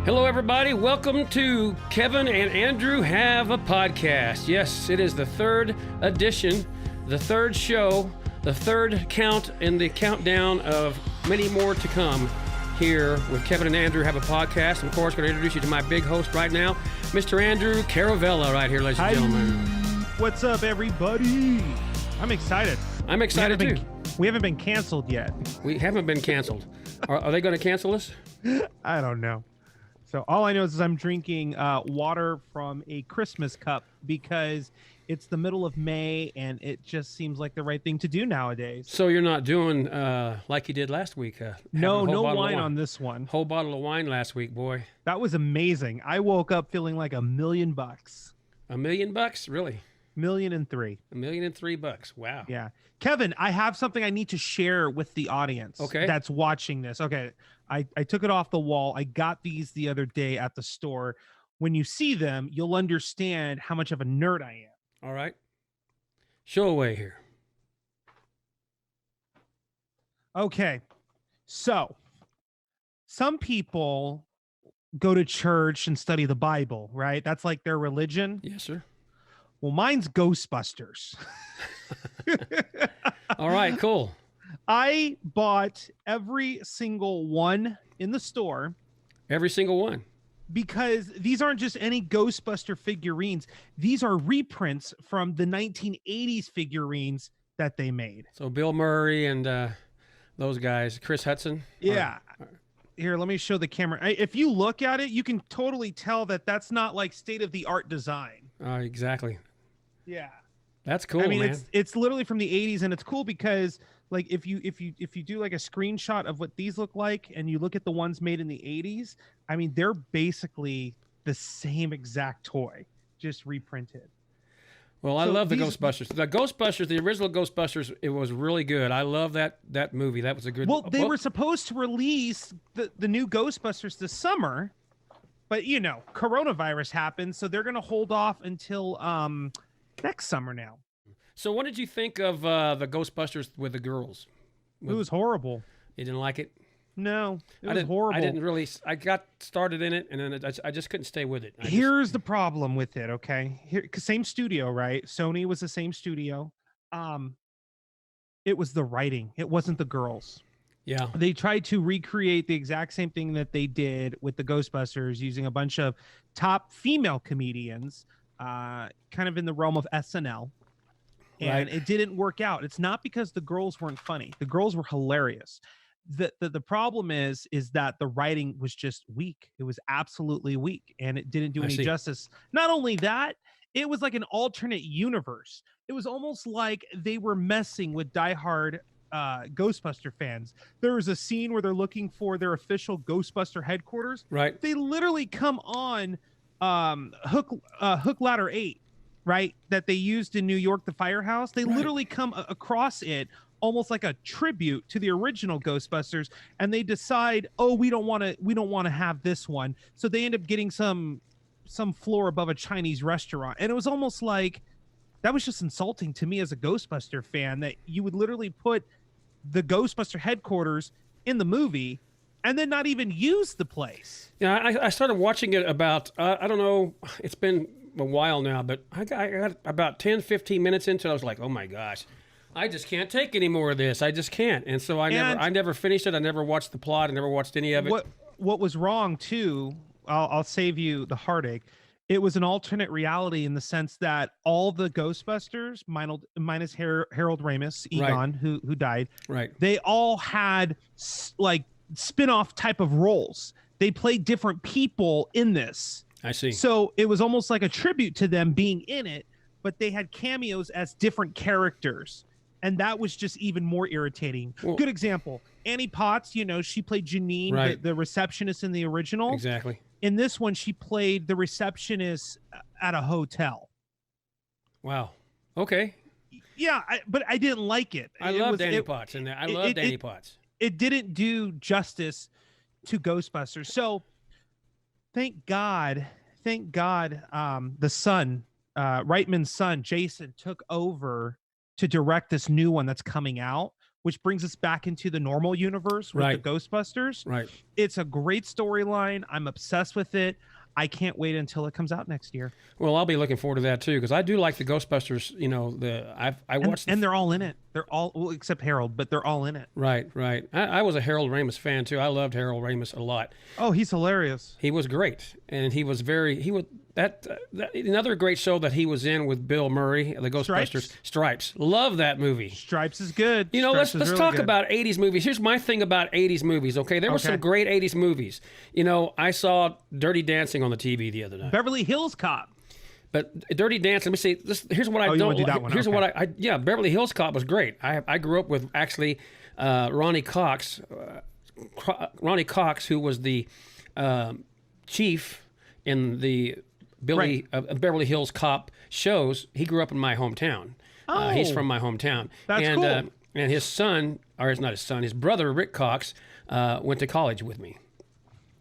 Hello, everybody. Welcome to Kevin and Andrew Have a Podcast. Yes, it is the third edition, the third show, the third count in the countdown of many more to come here with Kevin and Andrew Have a Podcast. I'm, of course, going to introduce you to my big host right now, Mr. Andrew Caravella, right here, ladies and gentlemen. What's up, everybody? I'm excited. I'm excited, too. We haven't been canceled yet. We haven't been canceled. Are they going to cancel us? I don't know. So all I know is I'm drinking water from a Christmas cup because it's the middle of May and it just seems like the right thing to do nowadays. So you're not doing like you did last week? No wine on this one. Whole bottle of wine last week, boy. That was amazing. I woke up feeling like $1 million. $1 million? Really? $1.3 million. $1,003,000. Wow. Yeah. Kevin, I have something I need to share with the audience that's watching this. Okay. I took it off the wall. I got these the other day at the store. When you see them, you'll understand how much of a nerd I am. All right. Show away here. Okay. So some people go to church and study the Bible, right? That's like their religion. Yes, sir. Well, mine's Ghostbusters. All right, cool. I bought every single one in the store. Every single one. Because these aren't just any Ghostbuster figurines. These are reprints from the 1980s figurines that they made. So Bill Murray and those guys, Chris Hudson. Yeah. Here, let me show the camera. If you look at it, you can totally tell that that's not like state-of-the-art design. Exactly. Yeah. That's cool, I mean, man. it's literally from the 80s, and it's cool because like if you do like a screenshot of what these look like and you look at the ones made in the 80s, I mean, they're basically the same exact toy, just reprinted. Well, I love the Ghostbusters. The Ghostbusters, the original Ghostbusters, it was really good. I love that movie. That was a good. Well, they were supposed to release the new Ghostbusters this summer, but you know, coronavirus happened, so they're gonna hold off until next summer now. So what did you think of the Ghostbusters with the girls? It was horrible. You didn't like it? No, it was horrible. I didn't really. I got started in it, and then I just couldn't stay with it. Here's the problem with it, okay? Same studio, right? Sony was the same studio. It was the writing. It wasn't the girls. Yeah. They tried to recreate the exact same thing that they did with the Ghostbusters using a bunch of top female comedians, kind of in the realm of SNL. And it didn't work out. It's not because the girls weren't funny. The girls were hilarious. The problem is that the writing was just weak. It was absolutely weak, and it didn't do any justice. Not only that, it was like an alternate universe. It was almost like they were messing with diehard Ghostbuster fans. There was a scene where they're looking for their official Ghostbuster headquarters. Right. They literally come on Hook Ladder 8. Right, that they used in New York, the firehouse. They literally come across it almost like a tribute to the original Ghostbusters, and they decide, oh, we don't want to have this one, so they end up getting some floor above a Chinese restaurant, and it was almost like that was just insulting to me as a Ghostbuster fan that you would literally put the Ghostbuster headquarters in the movie and then not even use the place. Yeah, I started watching it about I don't know, it's been a while now, but I got about 10, 15 minutes into it. I was like, oh my gosh, I just can't take any more of this. I just can't. And so I never finished it. I never watched the plot. I never watched any of it. What was wrong too, I'll save you the heartache. It was an alternate reality in the sense that all the Ghostbusters, minus Harold Ramis, Egon, who died, they all had like spin-off type of roles. They played different people in this. I see. So it was almost like a tribute to them being in it, but they had cameos as different characters. And that was just even more irritating. Well, good example. Annie Potts, you know, she played Janine, the receptionist in the original. Exactly. In this one, she played the receptionist at a hotel. Wow. Okay. Yeah, but I didn't like it. I loved Annie Potts in there. I loved Annie Potts. It didn't do justice to Ghostbusters. So thank God, the son, Reitman's son, Jason, took over to direct this new one that's coming out, which brings us back into the normal universe with the Ghostbusters. Right. It's a great storyline. I'm obsessed with it. I can't wait until it comes out next year. Well, I'll be looking forward to that too, because I do like the Ghostbusters. You know, I watched and they're all in it. They're all, well, except Harold, but they're all in it. Right. I was a Harold Ramis fan too. I loved Harold Ramis a lot. Oh, he's hilarious. He was great, and he was that another great show that he was in with Bill Murray, the Ghostbusters. Stripes. Love that movie. Stripes is good. You know, Stripes let's really talk good. about 80s movies. Here's my thing about 80s movies, okay? There were some great 80s movies. You know, I saw Dirty Dancing on the TV the other night. Beverly Hills Cop. But Dirty Dancing, let me see. Here's what I don't like. Here's what yeah, Beverly Hills Cop was great. I grew up with actually Ronnie Cox, who was the chief in the Beverly Hills Cop shows. He grew up in my hometown. He's from my hometown. That's cool. And his son, or it's not his son, his brother Rick Cox went to college with me.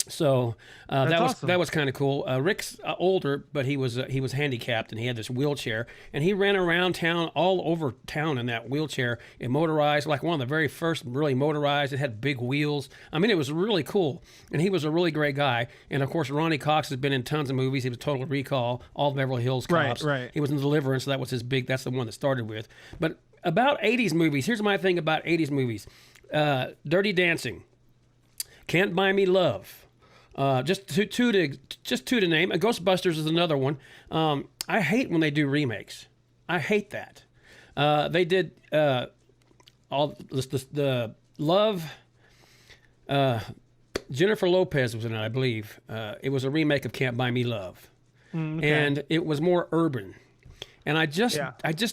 So that was kind of cool. Rick's older, but he was handicapped, and he had this wheelchair, and he ran around town, all over town in that wheelchair. It motorized, like one of the very first really motorized. It had big wheels. I mean, it was really cool, and he was a really great guy. And of course, Ronnie Cox has been in tons of movies. He was Total Recall, all Beverly Hills Cops. Right. He was in Deliverance, so that was his big. That's the one that started with. But about 80s movies, here's my thing about 80s movies: Dirty Dancing, Can't Buy Me Love. Just two to name. Ghostbusters is another one. I hate when they do remakes. I hate that. They did all the Love. Jennifer Lopez was in it, I believe. It was a remake of Can't Buy Me Love, and it was more urban. And I just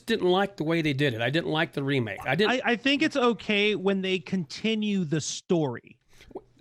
didn't like the way they did it. I didn't like the remake. I think it's okay when they continue the story.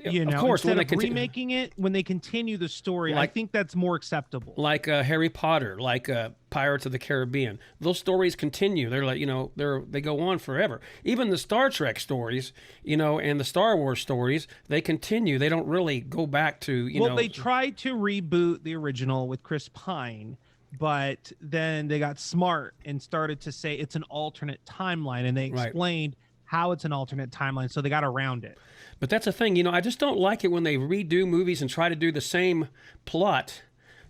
You know, of course, instead of remaking it, when they continue the story, I think that's more acceptable. Like Harry Potter, like Pirates of the Caribbean. Those stories continue. They're like, you know, they go on forever. Even the Star Trek stories, you know, and the Star Wars stories, they continue. They don't really go back to, you know. Well, they tried to reboot the original with Chris Pine, but then they got smart and started to say it's an alternate timeline, and they explained how it's an alternate timeline, so they got around it. But that's the thing, you know, I just don't like it when they redo movies and try to do the same plot,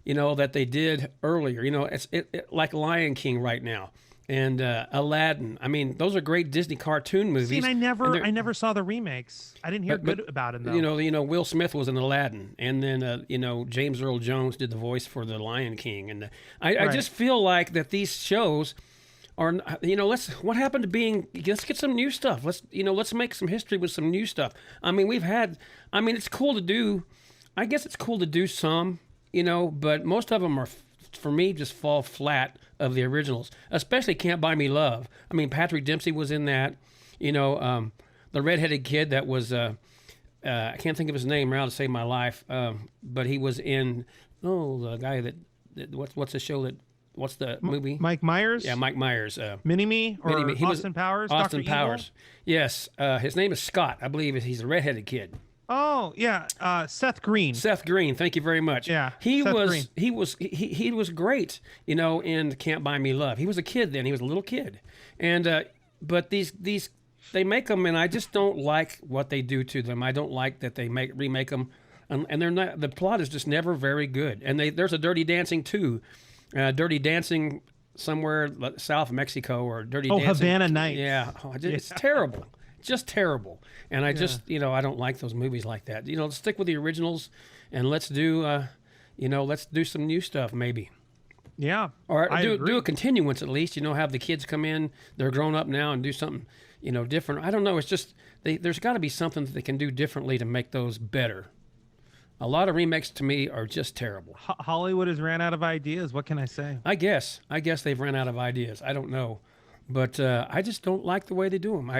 you know, that they did earlier. You know, it's like Lion King right now, and Aladdin. I mean, those are great Disney cartoon movies. See, and I never saw the remakes. I didn't hear good about it though. You know, Will Smith was in Aladdin, and then you know, James Earl Jones did the voice for the Lion King, and I just feel like that these shows. Or, you know, let's get some new stuff. Let's make some history with some new stuff. I mean, it's cool to do. I guess it's cool to do some, you know, but most of them are, for me, just fall flat of the originals, especially Can't Buy Me Love. I mean, Patrick Dempsey was in that, you know, the redheaded kid that was, I can't think of his name now to save my life, but he was in, the guy that what's the show that, what's the movie? Mike Myers? Yeah, Mike Myers. Mini-Me or Mini-Me. Austin Powers? Austin Dr. Powers. Evil? Yes. His name is Scott. I believe he's a redheaded kid. Oh, yeah. Seth Green. Seth Green. Thank you very much. Yeah. He was great, you know, in Can't Buy Me Love. He was a kid then. He was a little kid. And but these they make them, and I just don't like what they do to them. I don't like that they remake them, and they're not. The plot is just never very good. And there's a Dirty Dancing 2. Dirty Dancing somewhere south of Mexico, or Dirty Dancing. Havana Nights. Yeah. It's terrible. Just terrible. And I just, you know, I don't like those movies like that. You know, let's stick with the originals, and let's do, let's do some new stuff maybe. Yeah. Or do a continuance at least, you know, have the kids come in, they're grown up now, and do something, you know, different. I don't know. It's just, there's got to be something that they can do differently to make those better. A lot of remakes to me are just terrible. Hollywood has ran out of ideas. What can I say? I guess they've ran out of ideas. I don't know, but I just don't like the way they do them.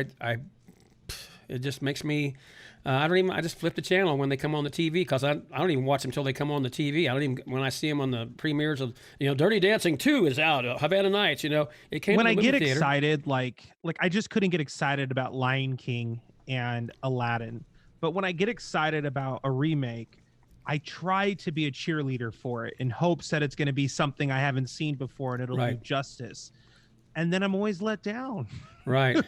It just makes me. I just flip the channel when they come on the TV, because I don't even watch them until they come on the TV. I don't even, when I see them on the premieres of, you know, Dirty Dancing 2 is out, Havana Nights. You know, it came when to the movie I get theater. Excited, like I just couldn't get excited about Lion King and Aladdin, but when I get excited about a remake, I try to be a cheerleader for it in hopes that it's going to be something I haven't seen before and it'll do justice. And then I'm always let down. Right.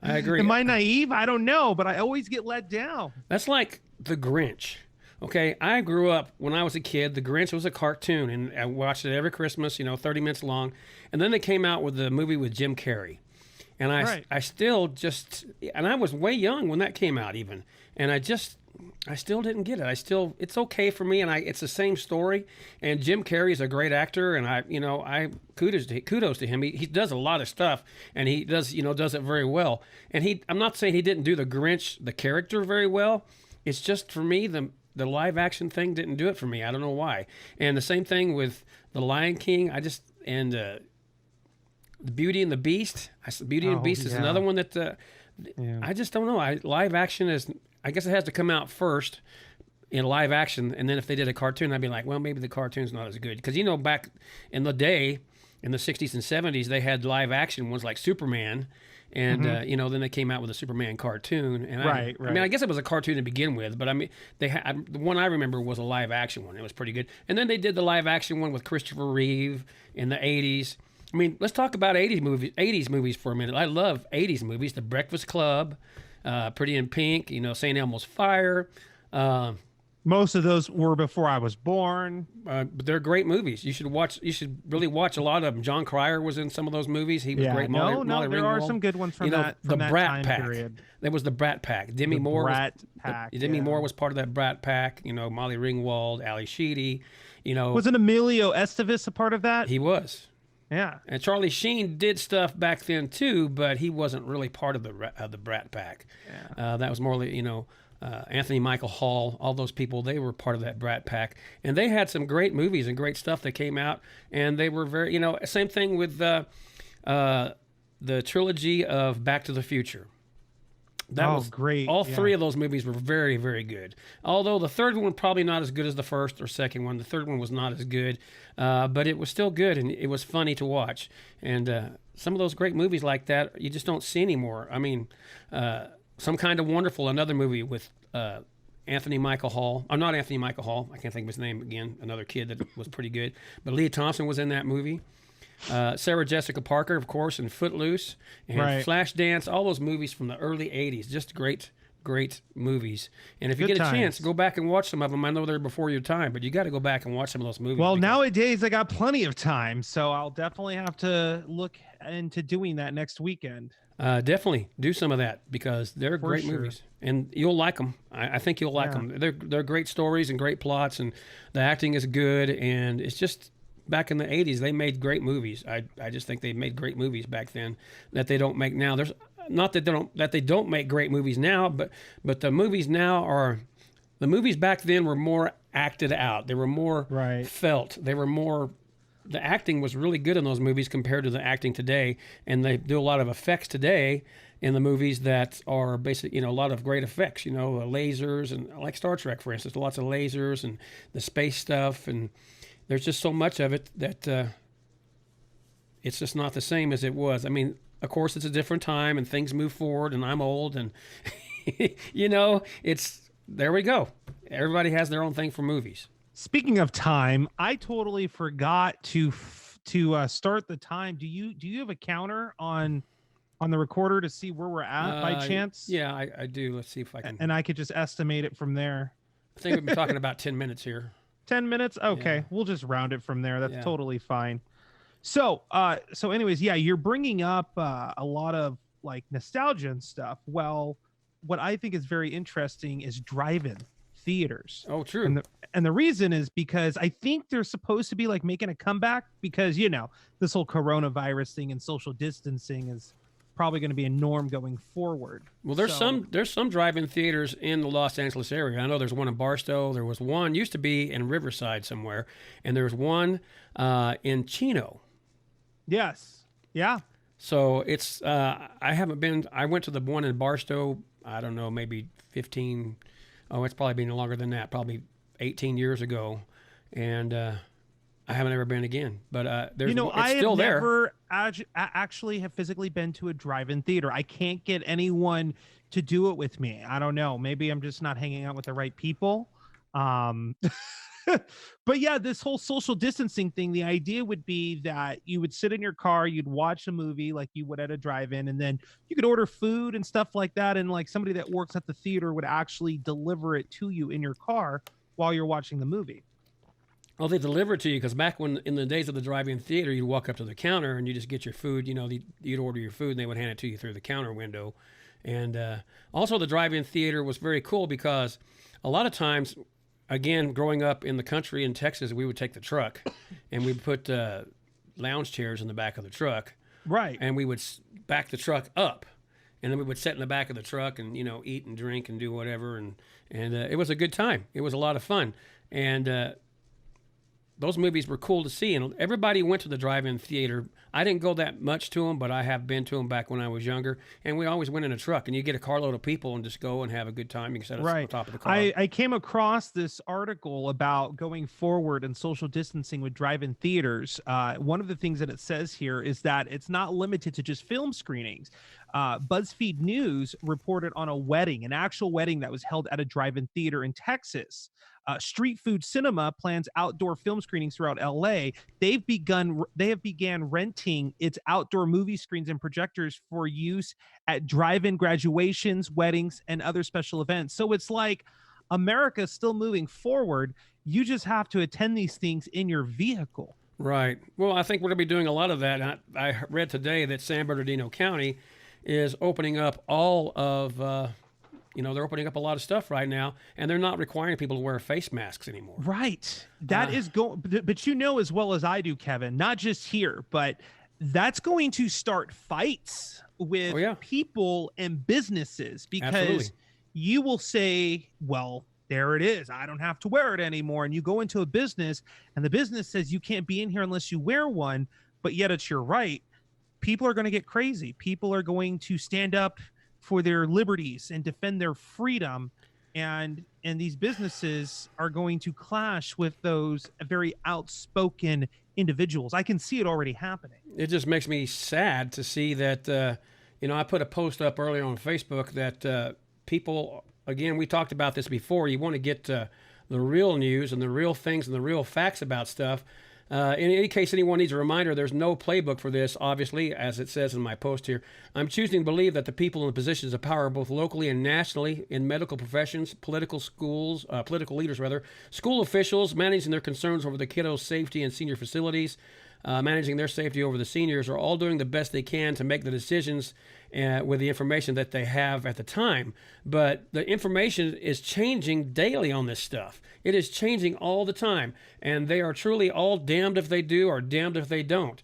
I agree. Am I naive? I don't know, but I always get let down. That's like The Grinch. Okay, I grew up when I was a kid. The Grinch was a cartoon, and I watched it every Christmas. 30 minutes long, and then they came out with the movie with Jim Carrey, and I still just, and I was way young when that came out even, and I still didn't get it. It's okay for me, and it's the same story. And Jim Carrey is a great actor, and I kudos to him. He does a lot of stuff, and he does it very well. And I'm not saying he didn't do the Grinch, the character, very well. It's just for me the live action thing didn't do it for me. I don't know why. And the same thing with the Lion King. The Beauty and the Beast. Beauty and the Beast is another one that I just don't know. Live action is. I guess it has to come out first in live action, and then if they did a cartoon, I'd be like, well, maybe the cartoon's not as good. Because, back in the day, in the 60s and 70s, they had live action ones like Superman, and, then they came out with a Superman cartoon. And right. I mean, I guess it was a cartoon to begin with, but I mean, the one I remember was a live action one. It was pretty good. And then they did the live action one with Christopher Reeve in the 80s. I mean, let's talk about 80s movies for a minute. I love 80s movies. The Breakfast Club, Pretty in Pink, St. Elmo's Fire. Most of those were before I was born. But they're great movies. You should really watch a lot of them. John Cryer was in some of those movies. He was great. Molly there are some good ones from that Brat time Pack. period. There was the Brat Pack. Demi Moore was part of that Brat Pack. Molly Ringwald, Ali Sheedy. Wasn't Emilio Estevez a part of that? He was. Yeah. And Charlie Sheen did stuff back then too, but he wasn't really part of the Brat Pack. Yeah. That was more like, Anthony Michael Hall, all those people, they were part of that Brat Pack. And they had some great movies and great stuff that came out. And they were very, same thing with the trilogy of Back to the Future. That was great. All three of those movies were very, very good. Although the third one probably not as good as the first or second one. The third one was not as good, but it was still good and it was funny to watch. And some of those great movies like that you just don't see anymore. I mean, Some Kind of Wonderful, another movie with Anthony Michael Hall. I'm not Anthony Michael Hall. I can't think of his name again. Another kid that was pretty good. But Leah Thompson was in that movie. Sarah Jessica Parker, of course, in Footloose and Flashdance, all those movies from the early 80s. Just great movies. And if you get a chance, go back and watch some of them. I know they're before your time, but you got to go back and watch some of those movies. Well, nowadays I got plenty of time, so I'll definitely have to look into doing that next weekend. Definitely do some of that because they're great movies, and you'll like them. I think you'll like them. They're great stories and great plots, and the acting is good, and it's just... Back in the 80s, they made great movies. I just think they made great movies back then that they don't make now. There's not that they don't make great movies now, but the movies now are... The movies back then were more acted out. They were more felt. They were more... The acting was really good in those movies compared to the acting today, and they do a lot of effects today in the movies that are basically, a lot of great effects, lasers, and like Star Trek, for instance, lots of lasers and the space stuff, and there's just so much of it that it's just not the same as it was. I mean, of course, it's a different time and things move forward, and I'm old, and there we go. Everybody has their own thing for movies. Speaking of time, I totally forgot to start the time. Do you have a counter on the recorder to see where we're at by chance? Yeah, I do. Let's see if I can. And I could just estimate it from there. I think we've been talking about 10 minutes here. 10 minutes? Okay. Yeah. We'll just round it from there. That's totally fine. So anyways, you're bringing up a lot of like nostalgia and stuff. Well, what I think is very interesting is drive-in theaters. Oh, true. And the reason is because I think they're supposed to be like making a comeback because, this whole coronavirus thing and social distancing is probably going to be a norm going forward. Well, there's some drive-in theaters in the Los Angeles area. I know there's one in Barstow. There was one used to be in Riverside somewhere, and there's one in Chino. Yes. Yeah. So it's I haven't been. I went to the one in Barstow. I don't know, maybe 15. Oh, it's probably been longer than that. Probably 18 years ago, and I haven't ever been again, but there's it's still there. Never actually have physically been to a drive-in theater. I can't get anyone to do it with me. I don't know. Maybe I'm just not hanging out with the right people. Um, but yeah, this whole social distancing thing, the idea would be that you would sit in your car, you'd watch a movie like you would at a drive-in, and then you could order food and stuff like that. And like somebody that works at the theater would actually deliver it to you in your car while you're watching the movie. Well, they deliver it to you because back when in the days of the drive-in theater, you'd walk up to the counter and you just get your food. You know, you'd order your food and they would hand it to you through the counter window. And also, the drive-in theater was very cool because a lot of times, again, growing up in the country in Texas, we would take the truck and we'd put lounge chairs in the back of the truck. Right. And we would back the truck up. And then we would sit in the back of the truck and, you know, eat and drink and do whatever. And it was a good time. It was a lot of fun. And those movies were cool to see, and everybody went to the drive-in theater. I didn't go that much to them, but I have been to them back when I was younger, and we always went in a truck, and you get a carload of people and just go and have a good time. You can sit on top of the car. I came across this article about going forward and social distancing with drive-in theaters. One of the things that it says here is that it's not limited to just film screenings. BuzzFeed News reported on a wedding, an actual wedding that was held at a drive-in theater in Texas. Street Food Cinema plans outdoor film screenings throughout LA. They have began renting its outdoor movie screens and projectors for use at drive-in graduations, weddings, and other special events. So it's like America's still moving forward. You just have to attend these things in your vehicle. Right. Well, I think we're going to be doing a lot of that. I read today that San Bernardino County is opening up all of they're opening up a lot of stuff right now, and they're not requiring people to wear face masks anymore. Right. That is going, but you know as well as I do, Kevin, not just here, but that's going to start fights with people and businesses because you will say, well, there it is. I don't have to wear it anymore. And you go into a business and the business says you can't be in here unless you wear one, but yet it's your right. People are going to get crazy. People are going to stand up for their liberties and defend their freedom, and these businesses are going to clash with those very outspoken individuals. I can see it already happening. It just makes me sad to see that I put a post up earlier on Facebook that people, again, we talked about this before, you want to get the real news and the real things and the real facts about stuff. In any case, anyone needs a reminder, there's no playbook for this, obviously, as it says in my post here. I'm choosing to believe that the people in the positions of power, both locally and nationally, in medical professions, political leaders, school officials, managing their concerns over the kiddos' safety in senior facilities, managing their safety over the seniors, are all doing the best they can to make the decisions with the information that they have at the time. But the information is changing daily on this stuff. It is changing all the time. And they are truly all damned if they do or damned if they don't.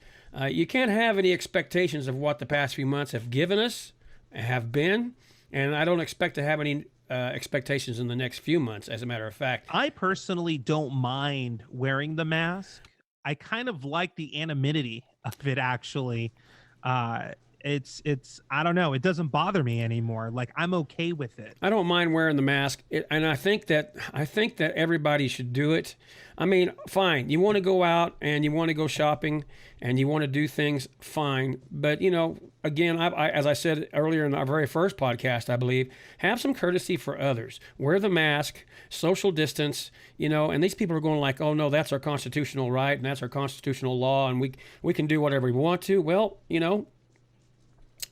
You can't have any expectations of what the past few months have given us, have been. And I don't expect to have any expectations in the next few months, as a matter of fact. I personally don't mind wearing the mask. I kind of like the anonymity of it, actually. It's I don't know, it doesn't bother me anymore. Like, I'm okay with it. I don't mind wearing the mask, and I think that everybody should do it. I mean, fine, you want to go out and you want to go shopping and you want to do things, fine. But again, I as I said earlier in our very first podcast, I believe, have some courtesy for others. Wear the mask, social distance, and these people are going like, oh no, that's our constitutional right and that's our constitutional law and we can do whatever we want to. Well,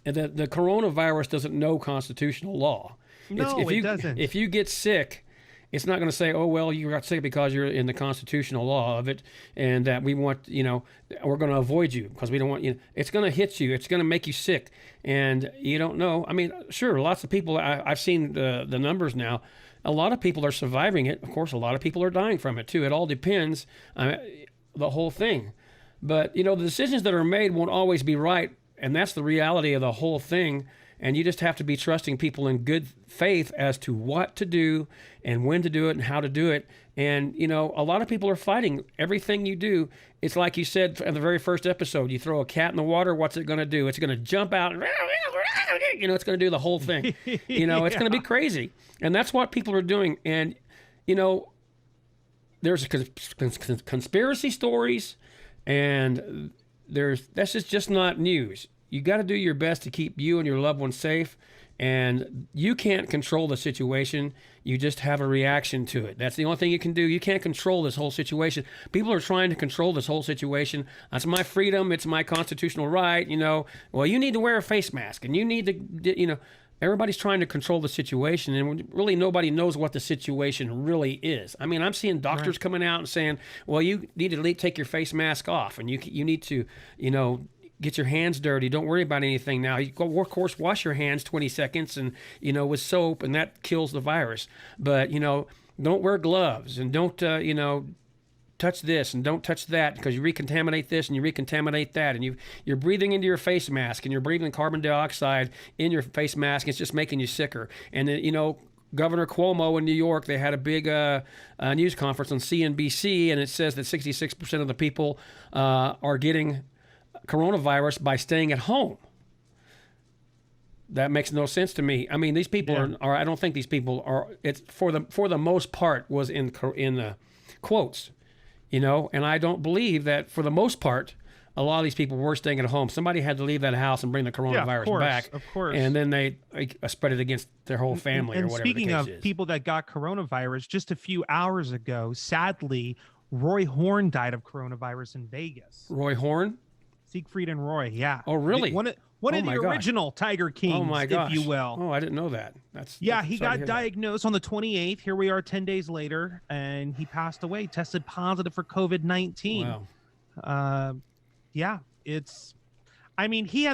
the coronavirus doesn't know constitutional law. No, it doesn't. If you get sick, it's not going to say, oh, well, you got sick because you're in the constitutional law of it, and that we want, we're going to avoid you because we don't want you. It's going to hit you. It's going to make you sick, and you don't know. I mean, sure, lots of people, I've seen the numbers now. A lot of people are surviving it. Of course, a lot of people are dying from it, too. It all depends, the whole thing. But, the decisions that are made won't always be right. And that's the reality of the whole thing. And you just have to be trusting people in good faith as to what to do and when to do it and how to do it. And, a lot of people are fighting everything you do. It's like you said in the very first episode, you throw a cat in the water, what's it going to do? It's going to jump out. It's going to do the whole thing. It's going to be crazy. And that's what people are doing. And, there's conspiracy stories, and that's just not news. You got to do your best to keep you and your loved ones safe, And you can't control the situation. You just have a reaction to it. That's the only thing you can do. You can't control this whole situation. People are trying to control this whole situation. That's my freedom. It's my constitutional right. Well, you need to wear a face mask, and you need to, everybody's trying to control the situation, and really nobody knows what the situation really is. I mean, I'm seeing doctors coming out and saying, well, you need to take your face mask off, and you need to, get your hands dirty. Don't worry about anything now. You go, of course, wash your hands 20 seconds and, with soap, and that kills the virus. But, don't wear gloves, and don't, touch this and don't touch that, because you recontaminate this and you recontaminate that. And you're breathing into your face mask, and you're breathing carbon dioxide in your face mask. It's just making you sicker. And then, Governor Cuomo in New York, they had a big news conference on CNBC, and it says that 66% of the people are getting coronavirus by staying at home. That makes no sense to me. I mean, these people are. I don't think these people are. It's for the most part was in the quotes, and I don't believe that for the most part a lot of these people were staying at home. Somebody had to leave that house and bring the coronavirus back, of course, and then they spread it against their whole family or whatever. Speaking the of case is. People that got coronavirus, just a few hours ago, sadly, Roy Horn died of coronavirus in Vegas. Roy Horn. Siegfried and Roy, yeah. Oh, really? One of the original Tiger Kings, if you will. Oh, I didn't know that. He got diagnosed on the 28th. Here we are 10 days later, and he passed away, tested positive for COVID-19. Wow. He had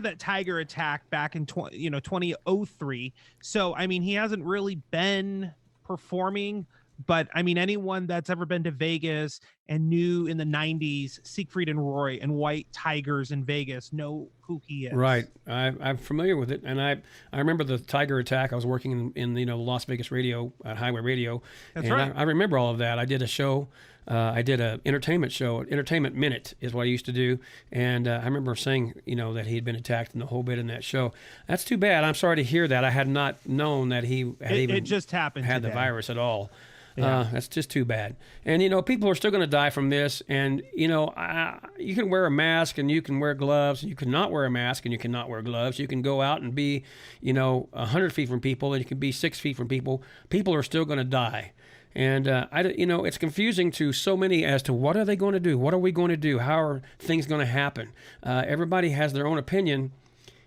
that tiger attack back in 2003. So, he hasn't really been performing. But anyone that's ever been to Vegas and knew in the 90s Siegfried and Roy and White Tigers in Vegas know who he is. Right. I'm familiar with it. And I remember the tiger attack. I was working in Las Vegas radio, Highway Radio. That's right. I remember all of that. I did a show. I did an entertainment show. Entertainment Minute is what I used to do. And I remember saying, that he had been attacked in the whole bit in that show. That's too bad. I'm sorry to hear that. I had not known that he had just happened had today. The virus at all. Yeah. That's just too bad. And, people are still going to die from this. And, you can wear a mask and you can wear gloves. You cannot wear a mask and you cannot wear gloves. You can go out and be, 100 feet from people, and you can be 6 feet from people. People are still going to die. And, it's confusing to so many as to what are they going to do? What are we going to do? How are things going to happen? Everybody has their own opinion.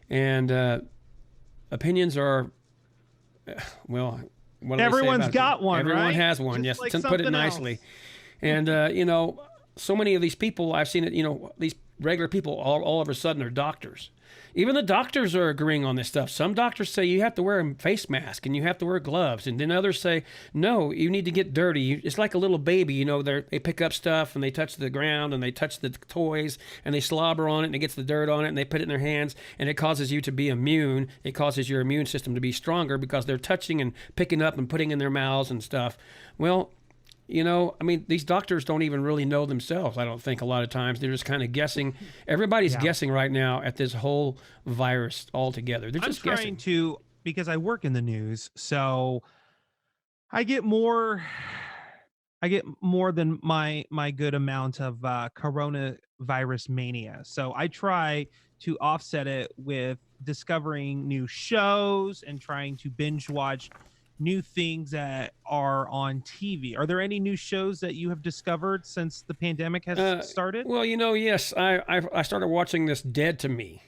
And opinions are, everyone's got one. Everyone has one. Just yes, to put it nicely. Else. And so many of these people, I've seen it. These regular people all of a sudden are doctors. Even the doctors are agreeing on this stuff. Some doctors say you have to wear a face mask and you have to wear gloves, and then others say no, you need to get dirty. It's like a little baby. They pick up stuff and they touch the ground and they touch the toys and they slobber on it and it gets the dirt on it and they put it in their hands, and it causes you to be immune. It causes your immune system to be stronger because they're touching and picking up and putting in their mouths and stuff. Well, these doctors don't even really know themselves, I don't think, a lot of times. They're just kind of guessing. Everybody's guessing right now at this whole virus altogether. They're just guessing. Because I work in the news, so I get more than my good amount of coronavirus mania. So I try to offset it with discovering new shows and trying to binge watch new things that are on TV. Are there any new shows that you have discovered since the pandemic has started? Well, yes, I started watching this Dead to Me.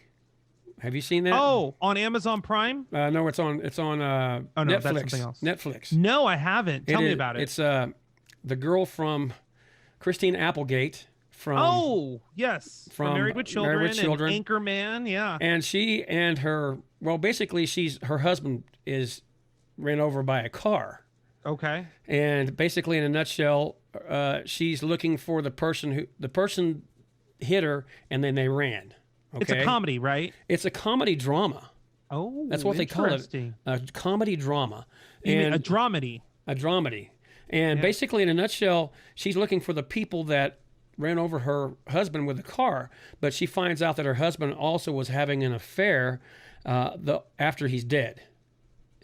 Have you seen that? Oh, on Amazon Prime? No, it's on Netflix. That's something else. Netflix. No, I haven't. Tell me about it. It's the girl from Christine Applegate from from Married with Children, and Anchorman, yeah. And she and her her husband is ran over by a car. Okay. And basically, in a nutshell, she's looking for the person hit her, and then they ran. Okay? It's a comedy, right? It's a comedy drama. Oh, that's what they call it. A comedy drama. You mean a dramedy. A dramedy. And basically, in a nutshell, she's looking for the people that ran over her husband with the car, but she finds out that her husband also was having an affair after he's dead.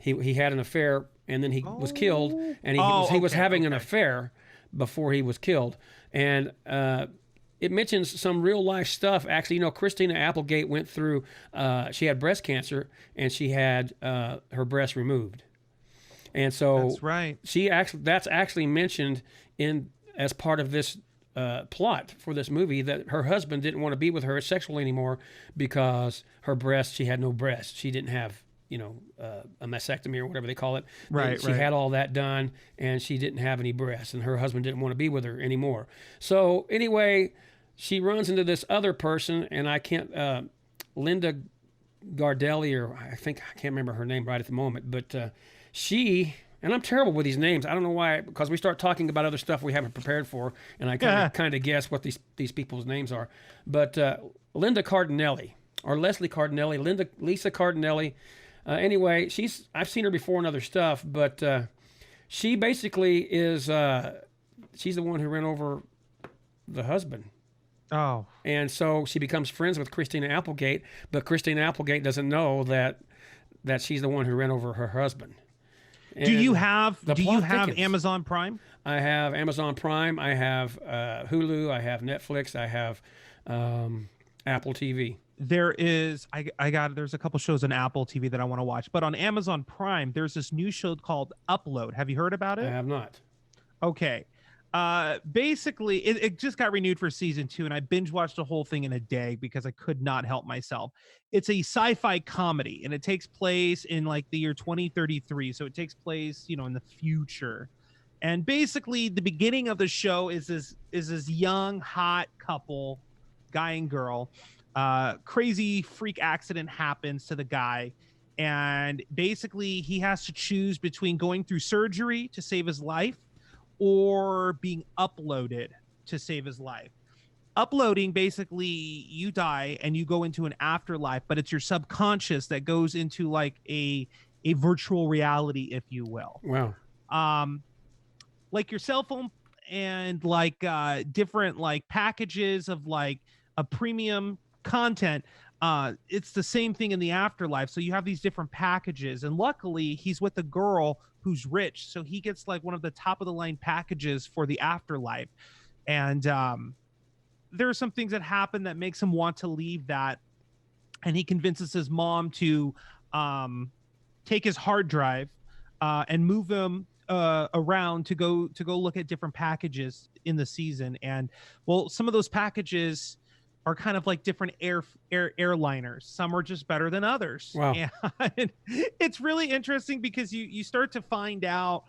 He had an affair, and then he was killed, and he was having an affair before he was killed. And it mentions some real life stuff. Actually, you know, Christina Applegate went through. She had breast cancer, and she had her breast removed, and so That's right. that's actually mentioned in as part of this plot for this movie, that her husband didn't want to be with her sexually anymore because she had no breast. She didn't have, you know, a mastectomy or whatever they call it. Right. She had all that done, and she didn't have any breasts, and her husband didn't want to be with her anymore. So anyway, she runs into this other person, and I can't, Linda Gardelli, or I can't remember her name right at the moment, but and I'm terrible with these names. I don't know why, because we start talking about other stuff we haven't prepared for, and I kind of guess what these people's names are. But Linda Cardinelli, or Leslie Cardinelli, Lisa Cardinelli. Anyway, I've seen her before in other stuff, but she basically is she's the one who ran over the husband. Oh. And so she becomes friends with Christina Applegate, but Christina Applegate doesn't know that she's the one who ran over her husband. And do you have thickens. Amazon Prime? I have Amazon Prime. I have Hulu. I have Netflix. I have Apple TV. There's a couple shows on Apple TV that I want to watch, but on Amazon Prime, there's this new show called Upload. Have you heard about it? I have not. Okay. Basically, it just got renewed for season 2, and I binge watched the whole thing in a day because I could not help myself. It's a sci-fi comedy, and it takes place in like the year 2033. So it takes place, you know, in the future. And basically, the beginning of the show is this young, hot couple, guy and girl. Crazy freak accident happens to the guy. And basically, he has to choose between going through surgery to save his life or being uploaded to save his life. Uploading, basically, you die and you go into an afterlife, but it's your subconscious that goes into like a virtual reality, if you will. Wow. Like your cell phone and like different like packages of like a premium content. It's the same thing in the afterlife. So you have these different packages, and luckily he's with a girl who's rich, so he gets like one of the top of the line packages for the afterlife. And there are some things that happen that makes him want to leave that, and he convinces his mom to take his hard drive and move him around to go look at different packages in the season. And well, some of those packages are kind of like different airliners. Some are just better than others. Wow. And it's really interesting because you start to find out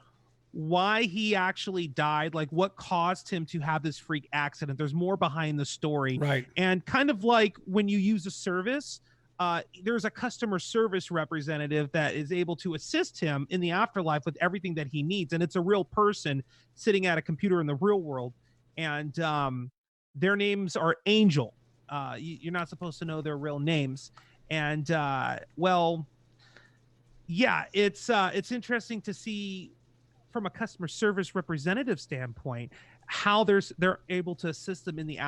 why he actually died, like what caused him to have this freak accident. There's more behind the story. Right. And kind of like when you use a service, there's a customer service representative that is able to assist him in the afterlife with everything that he needs. And it's a real person sitting at a computer in the real world. And their names are Angel. You're not supposed to know their real names. And well, yeah, it's interesting to see from a customer service representative standpoint how they're able to assist them in the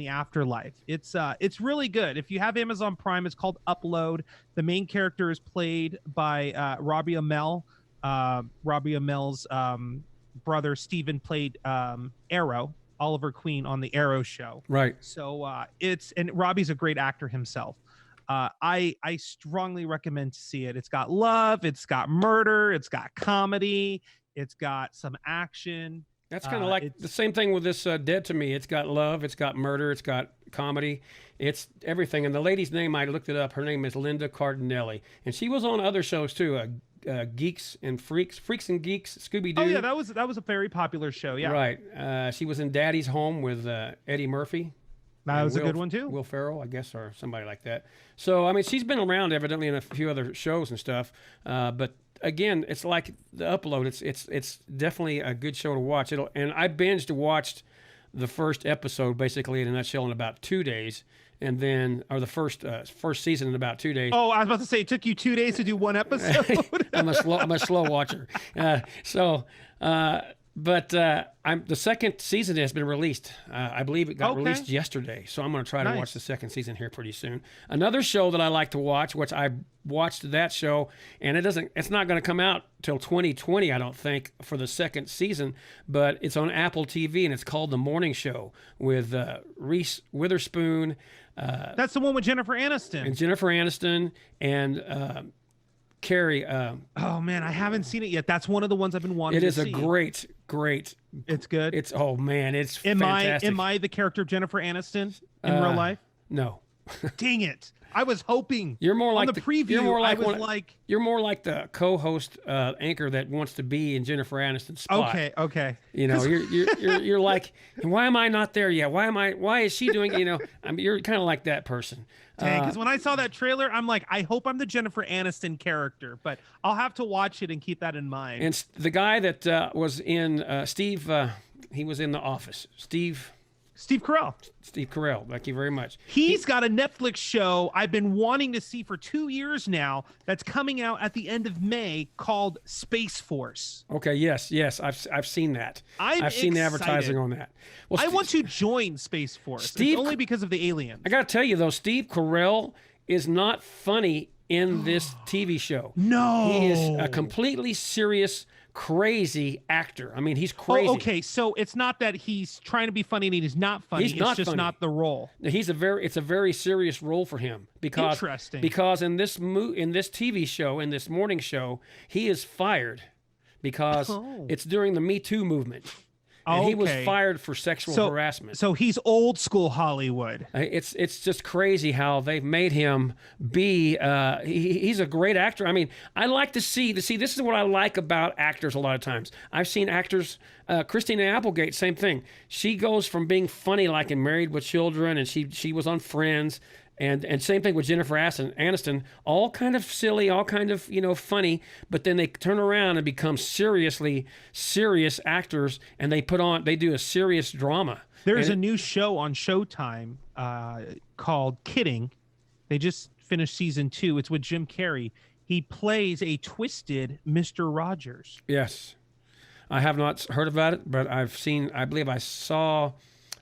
afterlife. It's really good. If you have Amazon Prime, it's called Upload. The main character is played by Robbie Amell. Robbie Amell's brother Steven played Arrow, Oliver Queen, on the Arrow show. Right. So and Robbie's a great actor himself. I strongly recommend to see it. It's got love, it's got murder, it's got comedy, it's got some action. That's kind of like the same thing with this Dead to Me. It's got love, it's got murder, it's got comedy, it's everything. And the lady's name, I looked it up, her name is Linda Cardinelli. And she was on other shows too, Geeks and Freaks and Geeks, Scooby-Doo. Oh yeah, that was a very popular show, yeah. Right. She was in Daddy's Home with Eddie Murphy. That was a good one too. Will Ferrell, I guess, or somebody like that. So, I mean, she's been around evidently in a few other shows and stuff. But again, it's like the Upload. It's definitely a good show to watch. And I watched the first episode basically in a nutshell in about 2 days, and then the first season in about 2 days. Oh, I was about to say it took you 2 days to do one episode. I'm a slow watcher. But the second season has been released. I believe it got released yesterday, so I'm going to try to watch the second season here pretty soon. Another show that I like to watch, which I watched that show, and it's not going to come out till 2020, I don't think, for the second season. But it's on Apple TV, and it's called The Morning Show with Reese Witherspoon. That's the one with Jennifer Aniston. And Carrie. Oh man, I haven't seen it yet. That's one of the ones I've been wanting to see. It is a great. It's good. It's fantastic. Am I the character of Jennifer Aniston in real life? No. Dang it! I was hoping. You're more like on the preview. You're more like the co-host anchor that wants to be in Jennifer Aniston's spot. Okay. You know, you're like, why am I not there yet? Why is she doing? You know, you're kind of like that person. Because when I saw that trailer, I'm like, I hope I'm the Jennifer Aniston character, but I'll have to watch it and keep that in mind. And the guy that was in Steve, he was in The Office. Steve Carell. Thank you very much. He's got a Netflix show I've been wanting to see for 2 years now that's coming out at the end of May called Space Force. Okay, yes. I've seen that. I've seen the advertising on that. Well, I want to join Space Force. It's only because of the aliens. I got to tell you, though, Steve Carell is not funny in this TV show. No. He is a completely serious, crazy actor. I mean, he's crazy. Oh, okay, so it's not that he's trying to be funny and he's not funny. It's just not the role. It's a very serious role for him because Interesting. Because in this TV show, in this morning show, he is fired because it's during the Me Too movement. And he was fired for sexual harassment. So he's old school Hollywood. It's just crazy how they've made him be. He's a great actor. I mean, I like to see. This is what I like about actors. A lot of times, I've seen actors. Christina Applegate, same thing. She goes from being funny, like in Married with Children, and she was on Friends. And same thing with Jennifer Aniston, all kind of silly, all kind of, funny, but then they turn around and become seriously serious actors, and they do a serious drama. There's a new show on Showtime called Kidding. They just finished season 2. It's with Jim Carrey. He plays a twisted Mr. Rogers. Yes. I have not heard about it, but I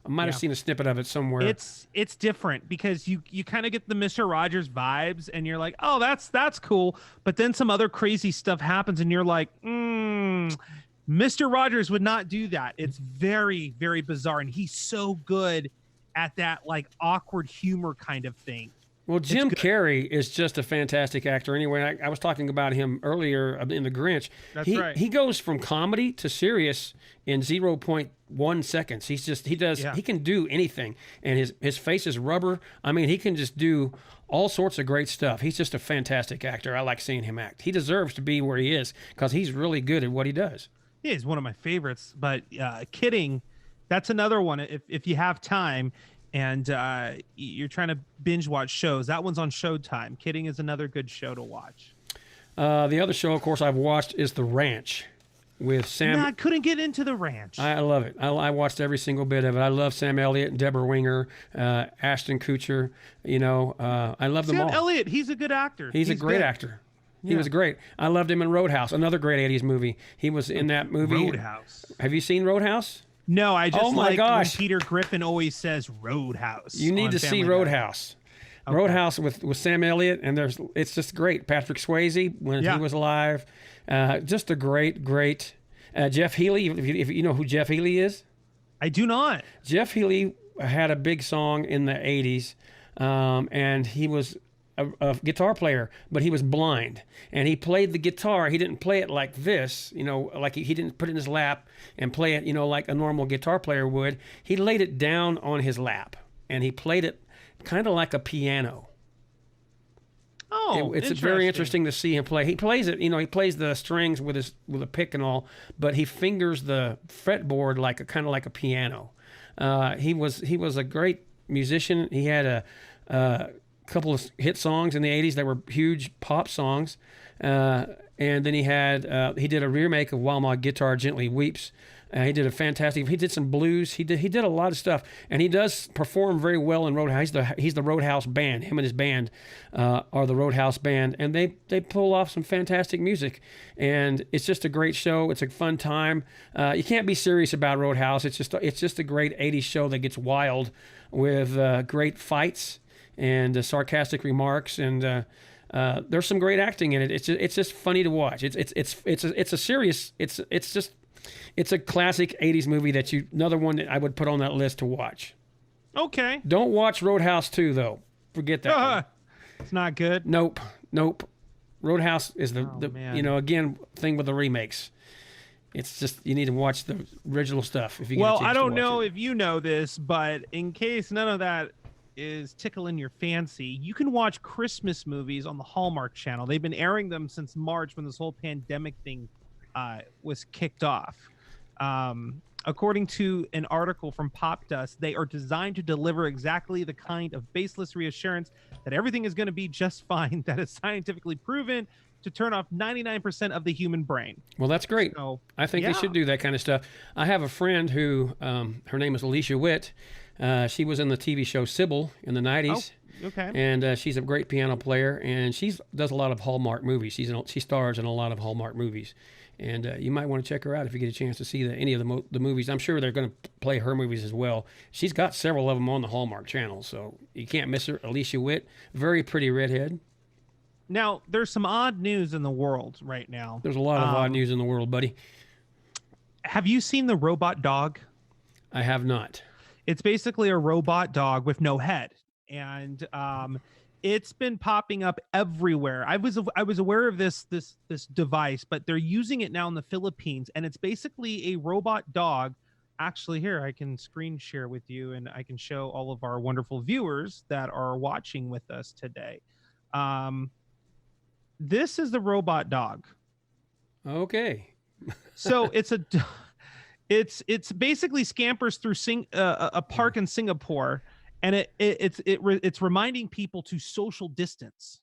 might have seen a snippet of it somewhere. It's different because you kind of get the Mr. Rogers vibes and you're like, oh, that's cool. But then some other crazy stuff happens and you're like, Mr. Rogers would not do that. It's very, very bizarre. And he's so good at that like awkward humor kind of thing. Well, Jim Carrey is just a fantastic actor. Anyway, I was talking about him earlier in The Grinch. That's right. He goes from comedy to serious in 0.1 seconds. He can do anything. And his face is rubber. I mean, he can just do all sorts of great stuff. He's just a fantastic actor. I like seeing him act. He deserves to be where he is because he's really good at what he does. Yeah, he's one of my favorites. But Kidding, that's another one. If you have time and you're trying to binge watch shows, that one's on Showtime. Kidding is another good show to watch. The other show, of course, I've watched is The Ranch with Sam. I couldn't get into The Ranch. I love it. I watched every single bit of it. I love Sam Elliott and Deborah Winger, Ashton Kutcher. I love them all. Sam Elliott, he's a good actor. He's a great actor. He was great. I loved him in Roadhouse, another great 80s movie. He was in that movie. Roadhouse. Have you seen Roadhouse? No, I just when gosh. Peter Griffin always says Roadhouse. You need to see Roadhouse. Okay. Roadhouse with Sam Elliott, and it's just great. Patrick Swayze when he was alive. Just a great Jeff Healey. If you know who Jeff Healey is. I do not. Jeff Healey had a big song in the 80s, and he was a guitar player, but he was blind, and he played the guitar. He didn't play it like this, like he didn't put it in his lap and play it, like a normal guitar player would. He laid it down on his lap, and he played it kind of like a piano. Oh, it's very interesting to see him play. He plays it, he plays the strings with a pick and all, but he fingers the fretboard kind of like a piano. He was a great musician. He had a couple of hit songs in the 80s that were huge pop songs. And then he did a remake of While My Guitar Gently Weeps. He did he did some blues. He did a lot of stuff, and he does perform very well in Roadhouse. He's the Roadhouse band. Him and his band are the Roadhouse band, and they pull off some fantastic music. And it's just a great show. It's a fun time. You can't be serious about Roadhouse. It's just a great '80s show that gets wild with great fights and sarcastic remarks and. There's some great acting in it. It's just funny to watch. It's a classic '80s movie another one that I would put on that list to watch. Okay. Don't watch Roadhouse 2 though. Forget that. One. It's not good. Nope. Roadhouse is the again thing with the remakes. It's just you need to watch the original stuff if you. Well, I don't know if you know this, but in case none of that is tickling your fancy, you can watch Christmas movies on the Hallmark Channel. They've been airing them since March when this whole pandemic thing was kicked off. According to an article from Pop Dust, they are designed to deliver exactly the kind of baseless reassurance that everything is going to be just fine that is scientifically proven to turn off 99% of the human brain. Well, that's great. So, I think they should do that kind of stuff. I have a friend who, her name is Alicia Witt. She was in the TV show Sybil in the 90s. Oh, okay. And she's a great piano player, and she does a lot of Hallmark movies. She stars in a lot of Hallmark movies. And you might want to check her out if you get a chance to see any of the movies. I'm sure they're going to play her movies as well. She's got several of them on the Hallmark Channel, so you can't miss her. Alicia Witt, very pretty redhead. Now, there's some odd news in the world right now. There's a lot of odd news in the world, buddy. Have you seen the robot dog? I have not. It's basically a robot dog with no head. And it's been popping up everywhere. I was aware of this device, but they're using it now in the Philippines, and it's basically a robot dog. Actually, here I can screen share with you, and I can show all of our wonderful viewers that are watching with us today. This is the robot dog. Okay. So it's basically scampers through a park in Singapore. And it's reminding people to social distance.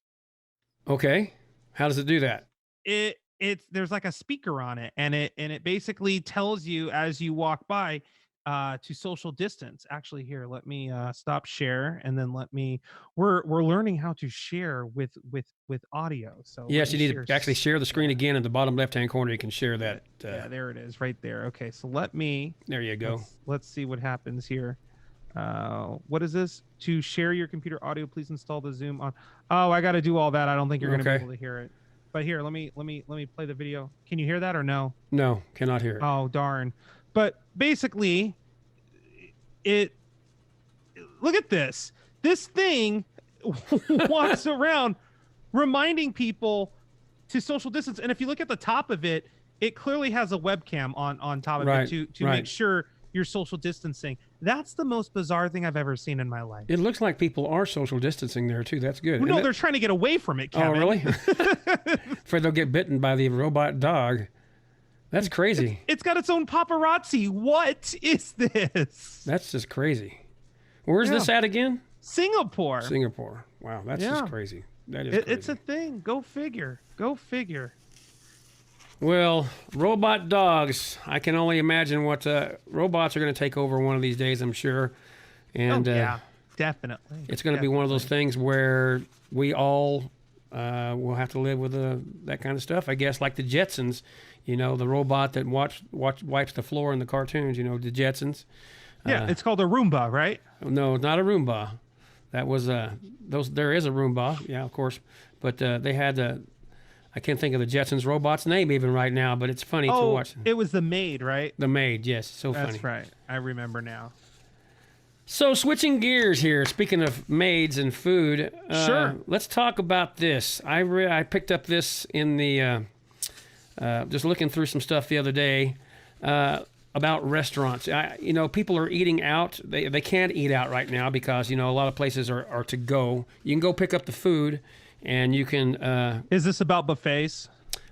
Okay, how does it do that? There's like a speaker on it, and it basically tells you as you walk by to social distance. Actually, here, let me stop share, and then we're learning how to share with audio. So yes, you need to actually share the screen again in the bottom left hand corner. You can share that. Yeah, there it is, right there. Okay, so there you go. Let's see what happens here. What is this? To share your computer audio, please install the Zoom on. Oh, I got to do all that. I don't think you're going to be able to hear it. But here, let me play the video. Can you hear that or no? No, cannot hear it. Oh, darn. But basically, look at this. This thing walks around reminding people to social distance. And if you look at the top of it, it clearly has a webcam on top of it to make sure you're social distancing. That's the most bizarre thing I've ever seen in my life. It looks like people are social distancing there too. That's good. Well, no, they're trying to get away from it, Kevin. Oh, really? Afraid they'll get bitten by the robot dog. That's crazy. It's got its own paparazzi. What is this? That's just crazy. Where's this at again? Singapore. Wow, that's just crazy. That is crazy. It's a thing. Go figure. Well, robot dogs. I can only imagine what robots are going to take over one of these days, I'm sure. And definitely. It's going to be one of those things where we all will have to live with that kind of stuff, I guess, like the Jetsons. You know, the robot that wipes the floor in the cartoons, you know, the Jetsons. Yeah, it's called a Roomba, right? No, not a Roomba. That was there is a Roomba, yeah, of course. But they had I can't think of the Jetsons robot's name even right now, but it's funny to watch. It was the maid, right? The maid, yes. So funny. That's right. I remember now. So switching gears here, speaking of maids and food, sure. Let's talk about this. I picked up this in the just looking through some stuff the other day about restaurants. People are eating out. They can't eat out right now because a lot of places are to go. You can go pick up the food. And you can. Is this about buffets?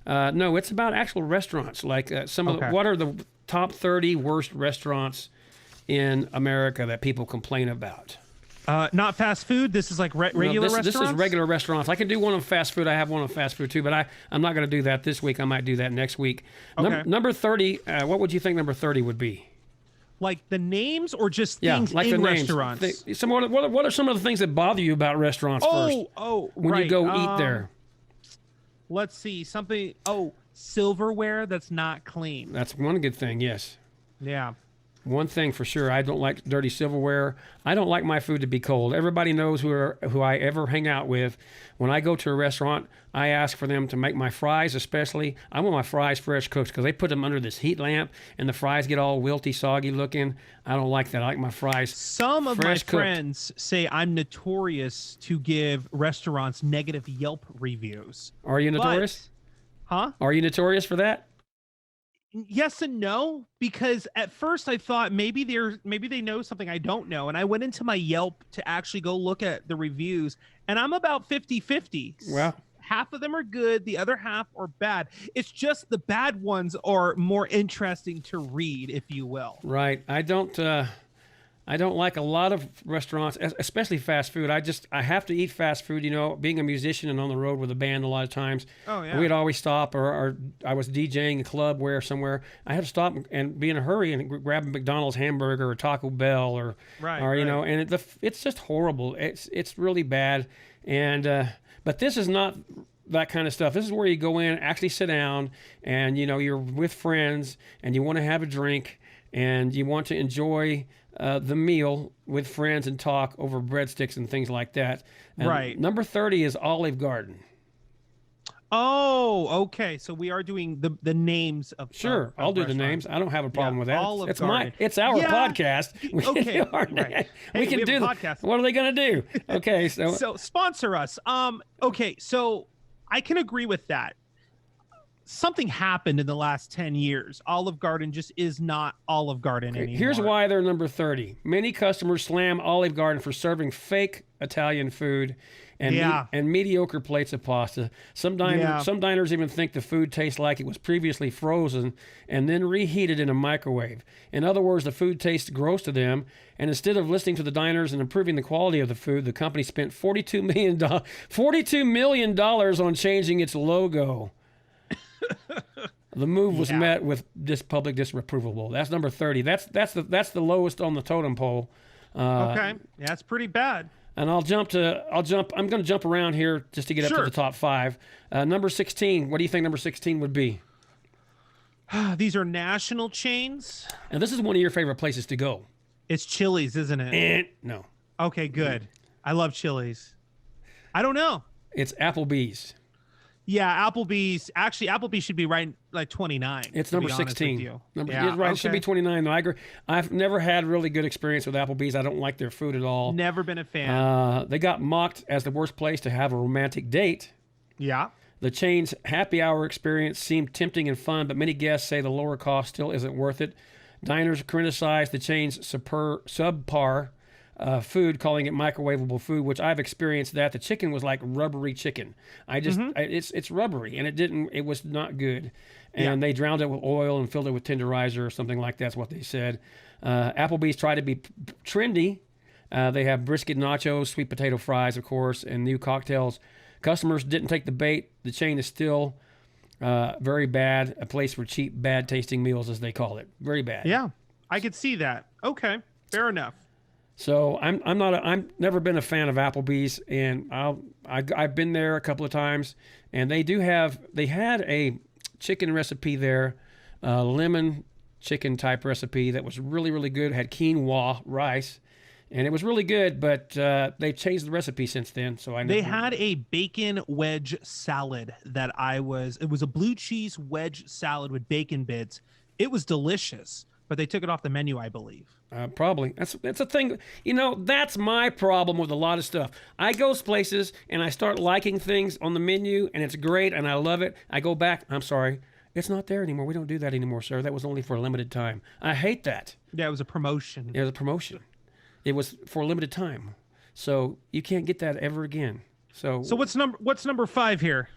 No, it's about actual restaurants. Like what are the top 30 worst restaurants in America that people complain about? Not fast food. This is like regular restaurants. This is regular restaurants. I can do one on fast food. I have one on fast food too, but I'm not going to do that this week. I might do that next week. Okay. Number 30. What would you think number 30 would be? Like the names or just things like in the names. restaurants? What are some of the things that bother you about restaurants first? When you go eat there. Let's see. Something. Silverware that's not clean. That's one good thing, yes. Yeah. One thing for sure, I don't like dirty silverware. I don't like my food to be cold. Everybody knows who I ever hang out with. When I go to a restaurant, I ask for them to make my fries, especially. I want my fries fresh cooked because they put them under this heat lamp and the fries get all wilty, soggy looking. I don't like that. I like my fries Some of my fresh cooked. friends say I'm notorious to give restaurants negative Yelp reviews. Are you notorious? Huh? Are you notorious for that? Yes and no, because at first I thought maybe they know something I don't know, and I went into my Yelp to actually go look at the reviews, and I'm about 50-50. Well, half of them are good, the other half are bad. It's just the bad ones are more interesting to read, if you will. Right. I don't like a lot of restaurants, especially fast food. I have to eat fast food, being a musician and on the road with a band a lot of times. Oh, yeah. We'd always stop, or I was DJing a club somewhere. I had to stop and be in a hurry and grab a McDonald's hamburger or Taco Bell or and it's just horrible. It's really bad. And but this is not that kind of stuff. This is where you go in, actually sit down, and you're with friends and you want to have a drink and you want to enjoy the meal with friends and talk over breadsticks and things like that. And right. Number 30 is Olive Garden. Oh, okay. So we are doing the names of Sure, of I'll do the names. I don't have a problem with that. It's our podcast. Okay, right. We can do the podcast. What are they going to do? Okay, so sponsor us. Okay, so I can agree with that. Something happened in the last 10 years. Olive Garden just is not Olive Garden anymore. Here's why they're number 30. Many customers slam Olive Garden for serving fake Italian food and mediocre plates of pasta. Some diners even think the food tastes like it was previously frozen and then reheated in a microwave. In other words, the food tastes gross to them, and instead of listening to the diners and improving the quality of the food, the company spent $42 million on changing its logo. The move was met with public disapproval. That's number 30. That's the lowest on the totem pole. Okay, that's pretty bad. And I'm going to jump around here just to get up to the top 5. Number 16. What do you think number 16 would be? These are national chains. And this is one of your favorite places to go. It's Chili's, isn't it? No. Okay, good. I love Chili's. I don't know. It's Applebee's. Yeah, Applebee's. Actually, Applebee's should be right like 29. It's number 16. It should be 29. Though I agree. I've never had really good experience with Applebee's. I don't like their food at all. Never been a fan. They got mocked as the worst place to have a romantic date. Yeah. The chain's happy hour experience seemed tempting and fun, but many guests say the lower cost still isn't worth it. Diners criticize the chain's subpar food, calling it microwavable food, which I've experienced that. The chicken was like rubbery chicken. It's rubbery, and it was not good. And they drowned it with oil and filled it with tenderizer or something like that's what they said. Applebee's tried to be trendy. They have brisket nachos, sweet potato fries, of course, and new cocktails. Customers didn't take the bait. The chain is still very bad, a place for cheap, bad-tasting meals, as they call it. Very bad. Yeah, I could see that. Okay, fair enough. So I'm never been a fan of Applebee's, and I've been there a couple of times, and they had a chicken recipe there, lemon chicken type recipe that was really, really good. It had quinoa rice, and it was really good, but they've changed the recipe since then. So they had a bacon wedge salad that it was a blue cheese wedge salad with bacon bits. It was delicious, but they took it off the menu, I believe. Probably. That's a thing. That's my problem with a lot of stuff. I go places and I start liking things on the menu and it's great and I love it. I go back. I'm sorry. It's not there anymore. We don't do that anymore, sir. That was only for a limited time. I hate that. Yeah, it was a promotion. It was a promotion. It was for a limited time. So you can't get that ever again. So what's number 5 here?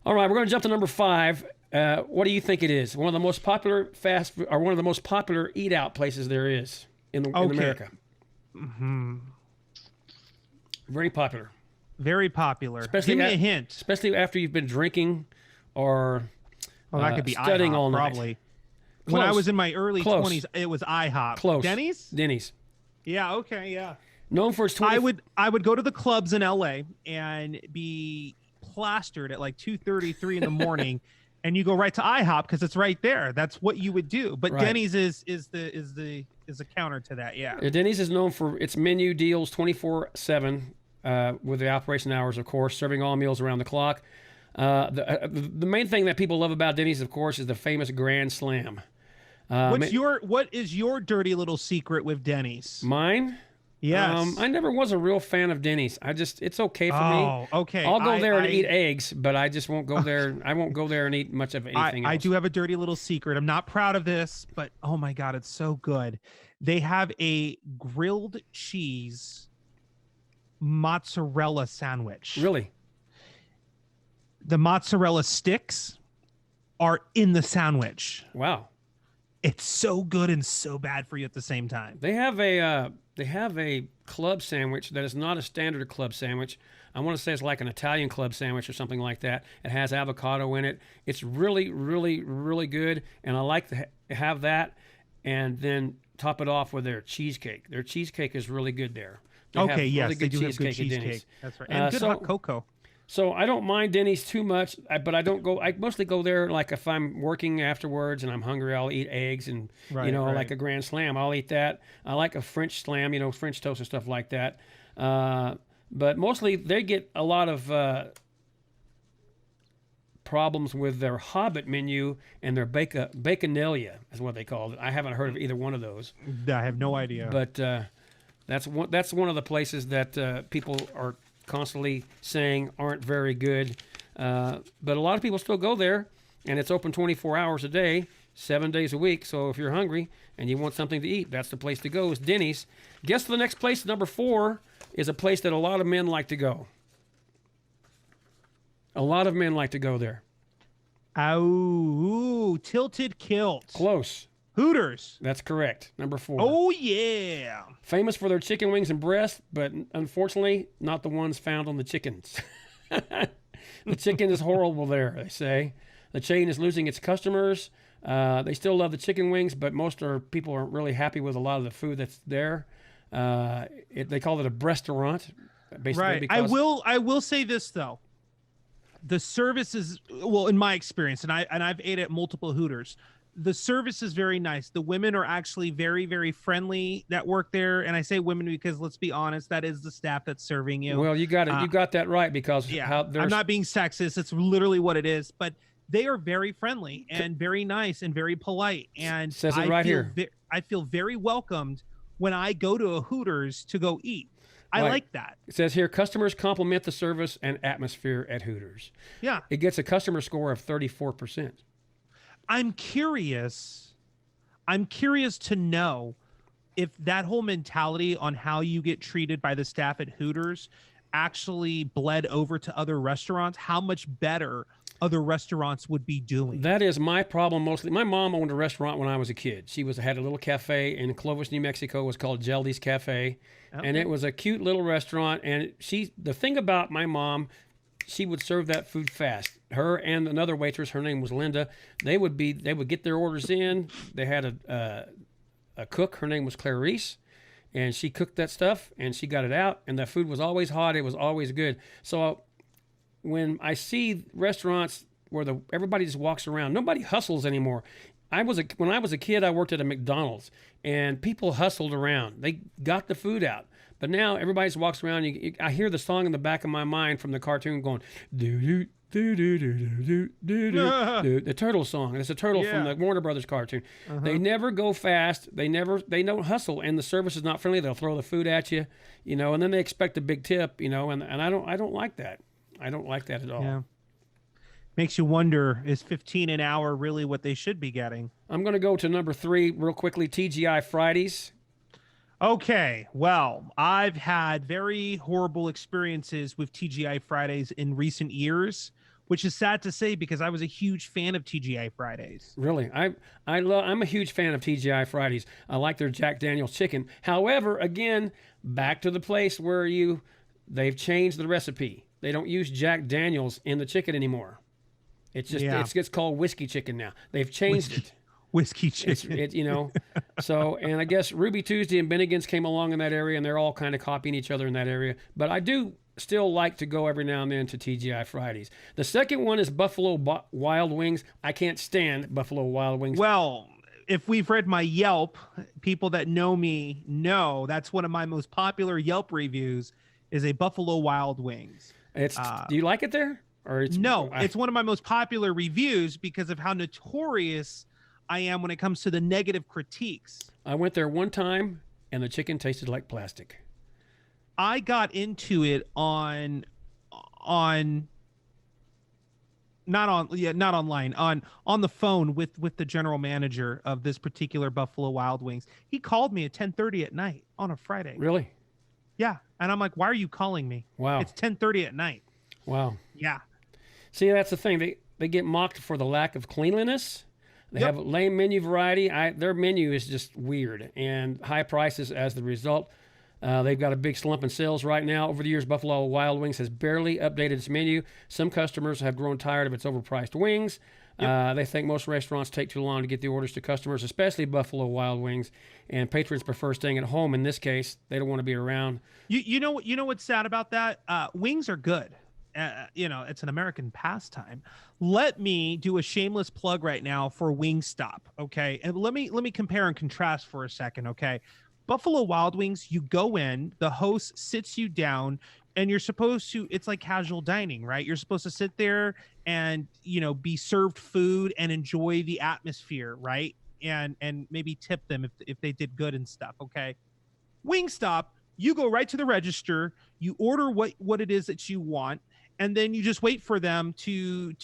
All right, we're going to jump to number 5. What do you think it is? One of the most popular fast food, or one of the most popular eat out places there is in America. Mm-hmm. Very popular. Very popular. Especially Give me a hint. Especially after you've been drinking or that could be studying IHOP, all night. Probably. When I was in my early 20s, it was IHOP. Close. Denny's? Yeah, okay, yeah. Known for its 20... I would go to the clubs in LA and be plastered at like 2:33 in the morning, and you go right to IHOP because it's right there. That's what you would do. But right. Denny's is the counter to that. Yeah. Denny's is known for its menu deals 24/7 with the operation hours, of course, serving all meals around the clock. The main thing that people love about Denny's, of course, is the famous Grand Slam. What is your dirty little secret with Denny's? Mine? Yes. I never was a real fan of Denny's. It's okay for me. Oh, okay. I'll go there and eat eggs, but I just won't go there. I won't go there and eat much of anything else. I do have a dirty little secret. I'm not proud of this, but oh my God, it's so good. They have a grilled cheese mozzarella sandwich. Really? The mozzarella sticks are in the sandwich. Wow. It's so good and so bad for you at the same time. They have a club sandwich that is not a standard club sandwich. I want to say it's like an Italian club sandwich or something like that. It has avocado in it. It's really, really, really good, and I like to have that, and then top it off with their cheesecake. Their cheesecake is really good there. They do have good cheesecake. That's right, and good hot cocoa. So I don't mind Denny's too much, but I don't go. I mostly go there like if I'm working afterwards and I'm hungry, I'll eat eggs and like a Grand Slam, I'll eat that. I like a French Slam, French toast and stuff like that. But mostly they get a lot of problems with their Hobbit menu and their Baconalia is what they call it. I haven't heard of either one of those. I have no idea. But that's one of the places that people are constantly saying aren't very good, but a lot of people still go there, and it's open 24 hours a day, 7 days a week. So if you're hungry and you want something to eat, that's the place to go, is Denny's. Guess the next place, number 4, is a place that a lot of men like to go. A lot of men like to go there. Oh, Tilted Kilt. Close. Hooters. That's correct. Number 4. Oh, yeah. Famous for their chicken wings and breast, but unfortunately, not the ones found on the chickens. The chicken is horrible there, they say. The chain is losing its customers. They still love the chicken wings, but people aren't really happy with a lot of the food that's there. They call it a breast-a-rant, basically. Right. Because I will say this, though. The service is, well, in my experience, and I've ate at multiple Hooters, the service is very nice. The women are actually very, very friendly that work there. And I say women because, let's be honest, that is the staff that's serving you. Well, you got it. You got that right, because I'm not being sexist. It's literally what it is. But they are very friendly and very nice and very polite. And says it right here. I feel very welcomed when I go to a Hooters to go eat. I like that. It says here, customers compliment the service and atmosphere at Hooters. Yeah. It gets a customer score of 34%. I'm curious to know if that whole mentality on how you get treated by the staff at Hooters actually bled over to other restaurants, how much better other restaurants would be doing. That is my problem mostly. My mom owned a restaurant when I was a kid. She had a little cafe in Clovis, New Mexico. It was called Geldy's Cafe. Okay. And it was a cute little restaurant. And the thing about my mom, she would serve that food fast. Her and another waitress, her name was Linda, they would get their orders in. They had a cook, her name was Clarice, and she cooked that stuff and she got it out, and the food was always hot. It was always good. So when I see restaurants where everybody just walks around, nobody hustles anymore. When I was a kid, I worked at a McDonald's, and people hustled around. They got the food out. But now everybody just walks around. I hear the song in the back of my mind from the cartoon going, do do do do do do do, the turtle song. It's a turtle from the Warner Brothers cartoon. They never go fast. They don't hustle, and the service is not friendly. They'll throw the food at you, and then they expect a big tip, and I don't like that. I don't like that at all. Yeah. Makes you wonder, is $15 an hour really what they should be getting? I'm going to go to number 3 real quickly, TGI Fridays. Okay, well, I've had very horrible experiences with TGI Fridays in recent years, which is sad to say because I was a huge fan of TGI Fridays. Really? I'm a huge fan of TGI Fridays. I like their Jack Daniel's chicken. However, again, back to the place where they've changed the recipe. They don't use Jack Daniels in the chicken anymore. It's just it's called whiskey chicken now. They've changed it. Whiskey chicken. So, and I guess Ruby Tuesday and Bennigan's came along in that area, and they're all kind of copying each other in that area. But I do still like to go every now and then to TGI Fridays. The second one is Buffalo Wild Wings. I can't stand Buffalo Wild Wings. Well, if we've read my Yelp, people that know me know that's one of my most popular Yelp reviews is a Buffalo Wild Wings. Do you like it there? Or it's one of my most popular reviews because of how notorious I am when it comes to the negative critiques. I went there one time and the chicken tasted like plastic. I got into it not online, on the phone with the general manager of this particular Buffalo Wild Wings. He called me at 10:30 at night on a Friday. Really? Yeah. And I'm like, why are you calling me? Wow. It's 10:30 at night. Wow. Yeah. See, that's the thing. They get mocked for the lack of cleanliness. They have lame menu variety. Their menu is just weird and high prices as the result. They've got a big slump in sales right now. Over the years, Buffalo Wild Wings has barely updated its menu. Some customers have grown tired of its overpriced wings. They think most restaurants take too long to get the orders to customers, especially Buffalo Wild Wings. And patrons prefer staying at home. In this case, they don't want to be around. You know what's sad about that? Wings are good. It's an American pastime. Let me do a shameless plug right now for Wingstop, okay? And let me compare and contrast for a second, okay? Buffalo Wild Wings, you go in, the host sits you down, and you're supposed to, it's like casual dining, right? You're supposed to sit there and, be served food and enjoy the atmosphere, right? And maybe tip them if they did good and stuff, okay? Wingstop, you go right to the register, you order what it is that you want, and then you just wait for them to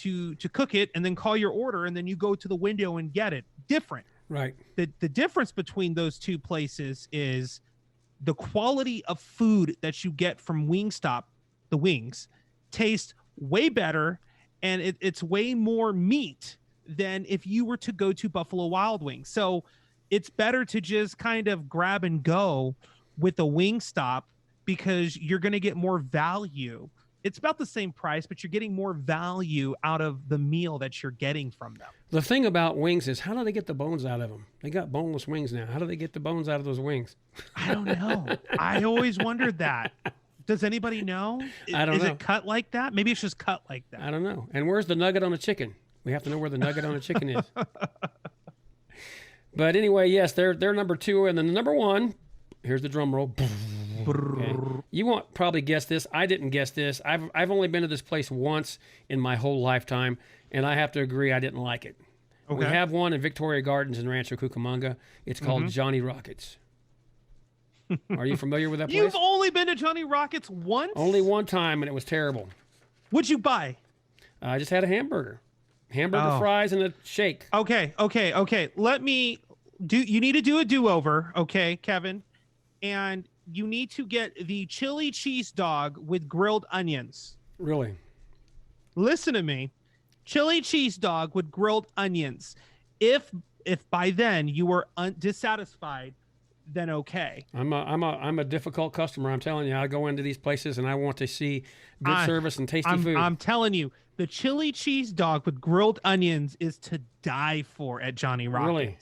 cook it and then call your order, and then you go to the window and get it. Different. Right. The difference between those two places is the quality of food that you get from Wingstop, the wings, taste way better, and it's way more meat than if you were to go to Buffalo Wild Wings. So it's better to just kind of grab and go with a Wingstop because you're going to get more value. It's about the same price, but you're getting more value out of the meal that you're getting from them. The thing about wings is, how do they get the bones out of them? They got boneless wings now. How do they get the bones out of those wings? I don't know. I always wondered that. Does anybody know? I don't know. Is it cut like that? Maybe it's just cut like that. I don't know. And where's the nugget on the chicken? We have to know where the nugget on the chicken is. But anyway, yes, they're number 2. And then the number 1, here's the drum roll. Okay. You won't probably guess this. I didn't guess this. I've only been to this place once in my whole lifetime, and I have to agree I didn't like it. Okay. We have one in Victoria Gardens in Rancho Cucamonga. It's called Johnny Rockets. Are you familiar with that place? You've only been to Johnny Rockets once? Only one time, and it was terrible. What'd you buy? I just had a hamburger. Fries, and a shake. Okay. Let me do. You need to do a do-over, okay, Kevin? And you need to get the chili cheese dog with grilled onions. Really? Listen to me. Chili cheese dog with grilled onions. If by then you were dissatisfied, then okay. I'm a difficult customer. I'm telling you, I go into these places and I want to see good service and tasty food. I'm telling you, the chili cheese dog with grilled onions is to die for at Johnny Rockets. Really?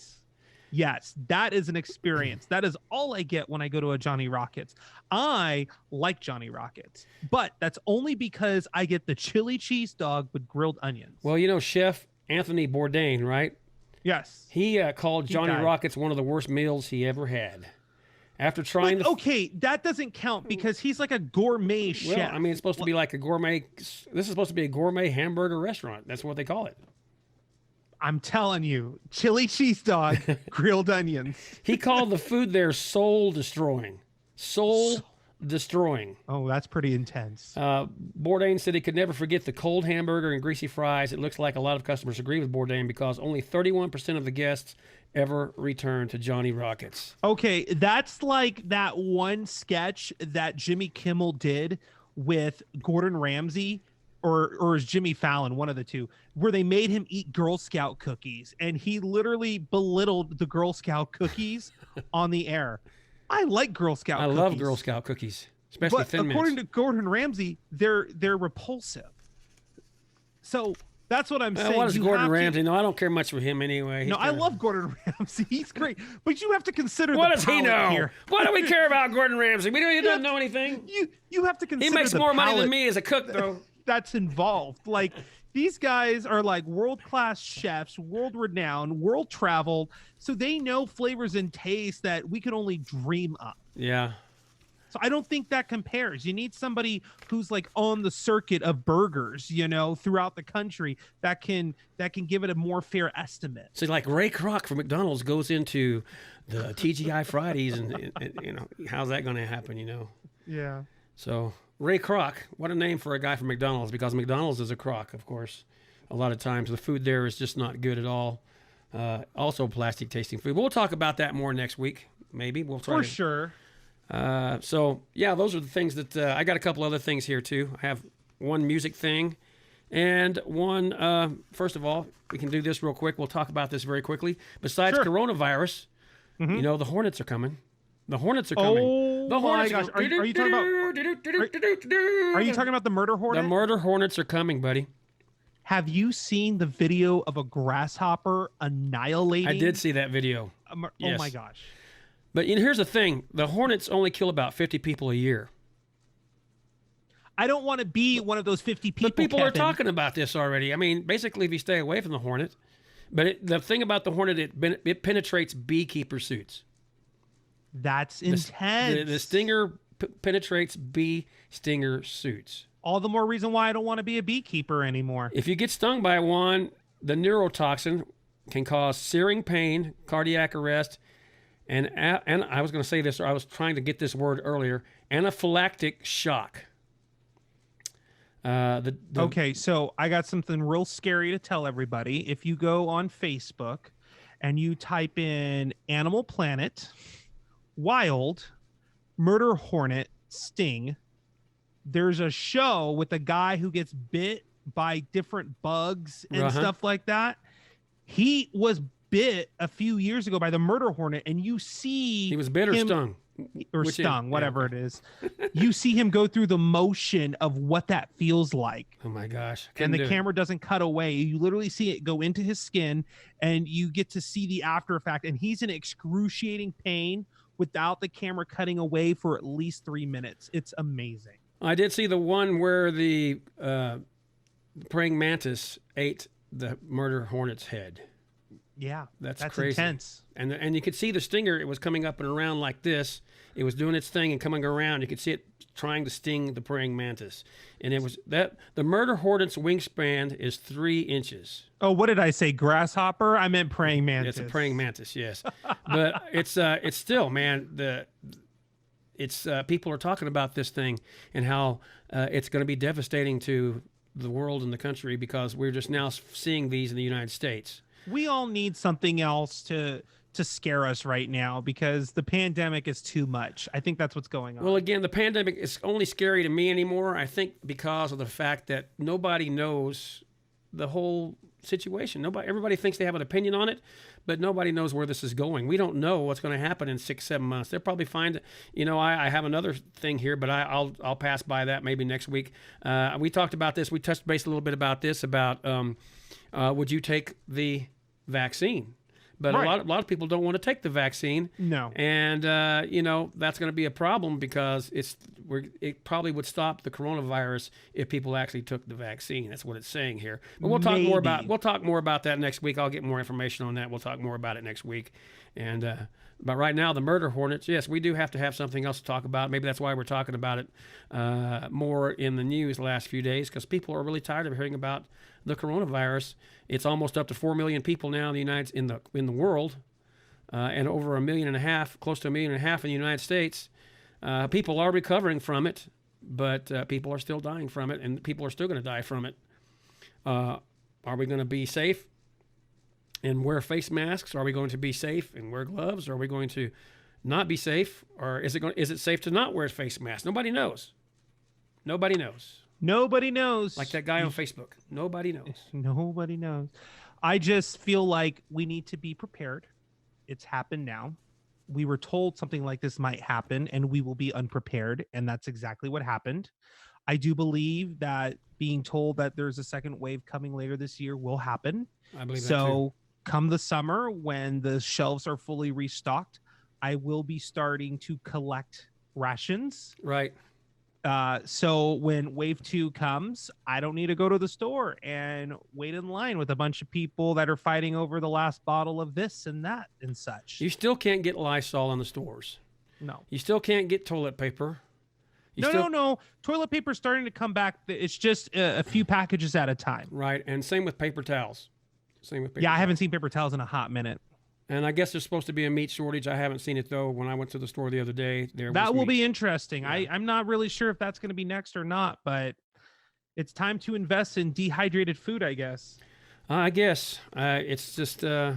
Yes, that is an experience. That is all I get when I go to a Johnny Rockets. I like Johnny Rockets, but that's only because I get the chili cheese dog with grilled onions. Well, Chef Anthony Bourdain, right? Yes. He called Johnny Rockets one of the worst meals he ever had. After trying okay, that doesn't count because he's like a gourmet chef. Well, I mean, it's supposed to be like a gourmet. This is supposed to be a gourmet hamburger restaurant. That's what they call it. I'm telling you, chili cheese dog, grilled onions. He called the food there soul destroying. Soul destroying. Oh, that's pretty intense. Bourdain said he could never forget the cold hamburger and greasy fries. It looks like a lot of customers agree with Bourdain because only 31% of the guests ever return to Johnny Rockets. Okay, that's like that one sketch that Jimmy Kimmel did with Gordon Ramsay or is Jimmy Fallon, one of the two, where they made him eat Girl Scout cookies and he literally belittled the Girl Scout cookies on the air. I like Girl Scout cookies. I love Girl Scout cookies. especially But Thin according Mints. to Gordon Ramsay, they're repulsive. So that's what I'm saying. What is You Gordon have to- Ramsay? No, I don't care much for him anyway. No, I love Gordon Ramsay. He's great. But you have to consider What the does he palate know? here. What do we care about Gordon Ramsay? He doesn't know anything. You have to consider He makes the more money than palate me as a cook, though. that's involved. Like, these guys are like world-class chefs, world-renowned, world-traveled, so they know flavors and tastes that we can only dream up. Yeah. So I don't think that compares. You need somebody who's like on the circuit of burgers, throughout the country that can give it a more fair estimate. So like Ray Kroc from McDonald's goes into the TGI Fridays, and how's that going to happen? Yeah. So Ray Kroc, what a name for a guy from McDonald's, because McDonald's is a crock, of course. A lot of times the food there is just not good at all. Also plastic tasting food. But we'll talk about that more next week. Maybe we'll try for sure. So yeah, those are the things that I got. A couple other things here too. I have one music thing, and one. First of all, we can do this real quick. We'll talk about this very quickly. Besides coronavirus, the Hornets are coming. The Hornets are coming. Oh the Hornets my gosh! Are you talking about? Are you talking about the murder hornet? The murder hornets are coming, buddy. Have you seen the video of a grasshopper annihilating? I did see that video. Yes. Oh my gosh! But here's the thing: the hornets only kill about 50 people a year. I don't want to be one of those 50 people. But people Kevin. are talking about this already. I mean, basically, if you stay away from the hornet, but the thing about the hornet, it penetrates beekeeper suits. That's intense. The stinger penetrates bee stinger suits. All the more reason why I don't want to be a beekeeper anymore. If you get stung by one, the neurotoxin can cause searing pain, cardiac arrest, and I was going to say this, or I was trying to get this word earlier, anaphylactic shock. Okay, so I got something real scary to tell everybody. If you go on Facebook and you type in Animal Planet, wild, murder hornet, sting, there's a show with a guy who gets bit by different bugs and stuff like that. He was bit a few years ago by the murder hornet, and you see he was bit or stung. Or stung, whatever it is. You see him go through the motion of what that feels like. Oh my gosh. And the camera doesn't cut away. You literally see it go into his skin, and you get to see the after effect. And he's in excruciating pain without the camera cutting away for at least 3 minutes. It's amazing. I did see the one where the praying mantis ate the murder hornet's head. Yeah, that's crazy. Intense. And you could see the stinger. It was coming up and around like this. It was doing its thing and coming around. You could see it trying to sting the praying mantis. And it was that the murder hornet's wingspan is 3 inches. Oh, what did I say? Grasshopper? I meant praying mantis. It's a praying mantis, yes. But it's still, man. People are talking about this thing and how it's going to be devastating to the world and the country, because we're just now seeing these in the United States. We all need something else to scare us right now, because the pandemic is too much. I think that's what's going on. Well, again, the pandemic is only scary to me anymore, I think, because of the fact that nobody knows the whole situation. Everybody thinks they have an opinion on it, but nobody knows where this is going. We don't know what's going to happen in 6-7 months. They'll probably find, I have another thing here, but I'll pass by that maybe next week. We talked about this. We touched base a little bit about this, about would you take the vaccine? But right. a lot of people don't want to take the vaccine. No. And, that's going to be a problem, because it probably would stop the coronavirus if people actually took the vaccine. That's what it's saying here. But we'll talk more about that next week. I'll get more information on that. We'll talk more about it next week. And but right now, the murder hornets, yes, we do have to have something else to talk about. Maybe that's why we're talking about it more in the news the last few days, because people are really tired of hearing about the coronavirus. It's almost up to 4 million people now in the world, and over 1.5 million, close to 1.5 million in the United States. People are recovering from it, but people are still dying from it, and people are still going to die from it. Are we going to be safe and wear face masks? Are we going to be safe and wear gloves? Are we going to not be safe? Or is it safe to not wear a face mask? Nobody knows. Nobody knows. Nobody knows. Like that guy on Facebook. Nobody knows. Nobody knows. I just feel like we need to be prepared. It's happened now. we were told something like this might happen and we will be unprepared. And that's exactly what happened. I do believe that being told that there's a second wave coming later this year will happen. I believe that too. So come the summer, when the shelves are fully restocked, I will be starting to collect rations. Right. So when wave 2 comes, I don't need to go to the store and wait in line with a bunch of people that are fighting over the last bottle of this and that and such. You still can't get Lysol in the stores. No. You still can't get toilet paper. No. Toilet paper's starting to come back. It's just a few packages at a time. Right. And same with paper towels. I haven't seen paper towels in a hot minute. And I guess there's supposed to be a meat shortage. I haven't seen it, though. When I went to the store the other day, that will be interesting. Yeah. I'm not really sure if that's going to be next or not, but it's time to invest in dehydrated food, I guess. I guess. It's just, I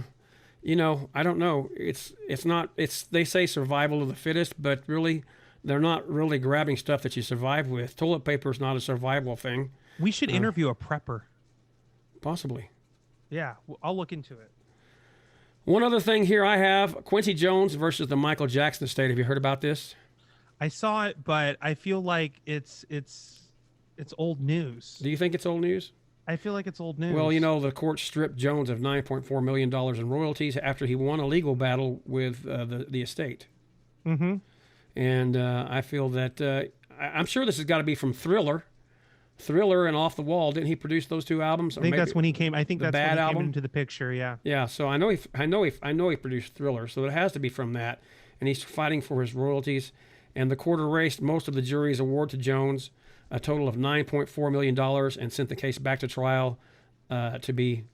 don't know. They say survival of the fittest, but really, they're not really grabbing stuff that you survive with. Toilet paper is not a survival thing. We should interview a prepper. Possibly. Yeah, I'll look into it. One other thing here I have, Quincy Jones versus the Michael Jackson estate. Have you heard about this? I saw it, but I feel like it's old news. Do you think it's old news? I feel like it's old news. Well, the court stripped Jones of $9.4 million in royalties after he won a legal battle with the estate. Mm-hmm. And I feel that I'm sure this has got to be from Thriller and Off the Wall. Didn't he produce those 2 albums? I think that's when he came. I think that's when he album? came into the picture. Yeah. Yeah. So I know he produced Thriller. So it has to be from that. And he's fighting for his royalties. And the court erased most of the jury's award to Jones, a total of $9.4 million, and sent the case back to trial to be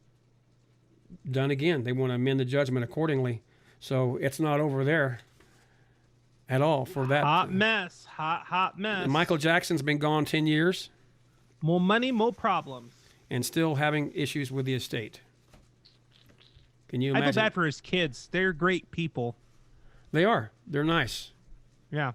done again. They want to amend the judgment accordingly. So it's not over there at all for that. Hot mess. Hot mess. And Michael Jackson's been gone 10 years. More money, more problems. And still having issues with the estate. Can you imagine? I feel bad for his kids. They're great people. They are. They're nice. Yeah.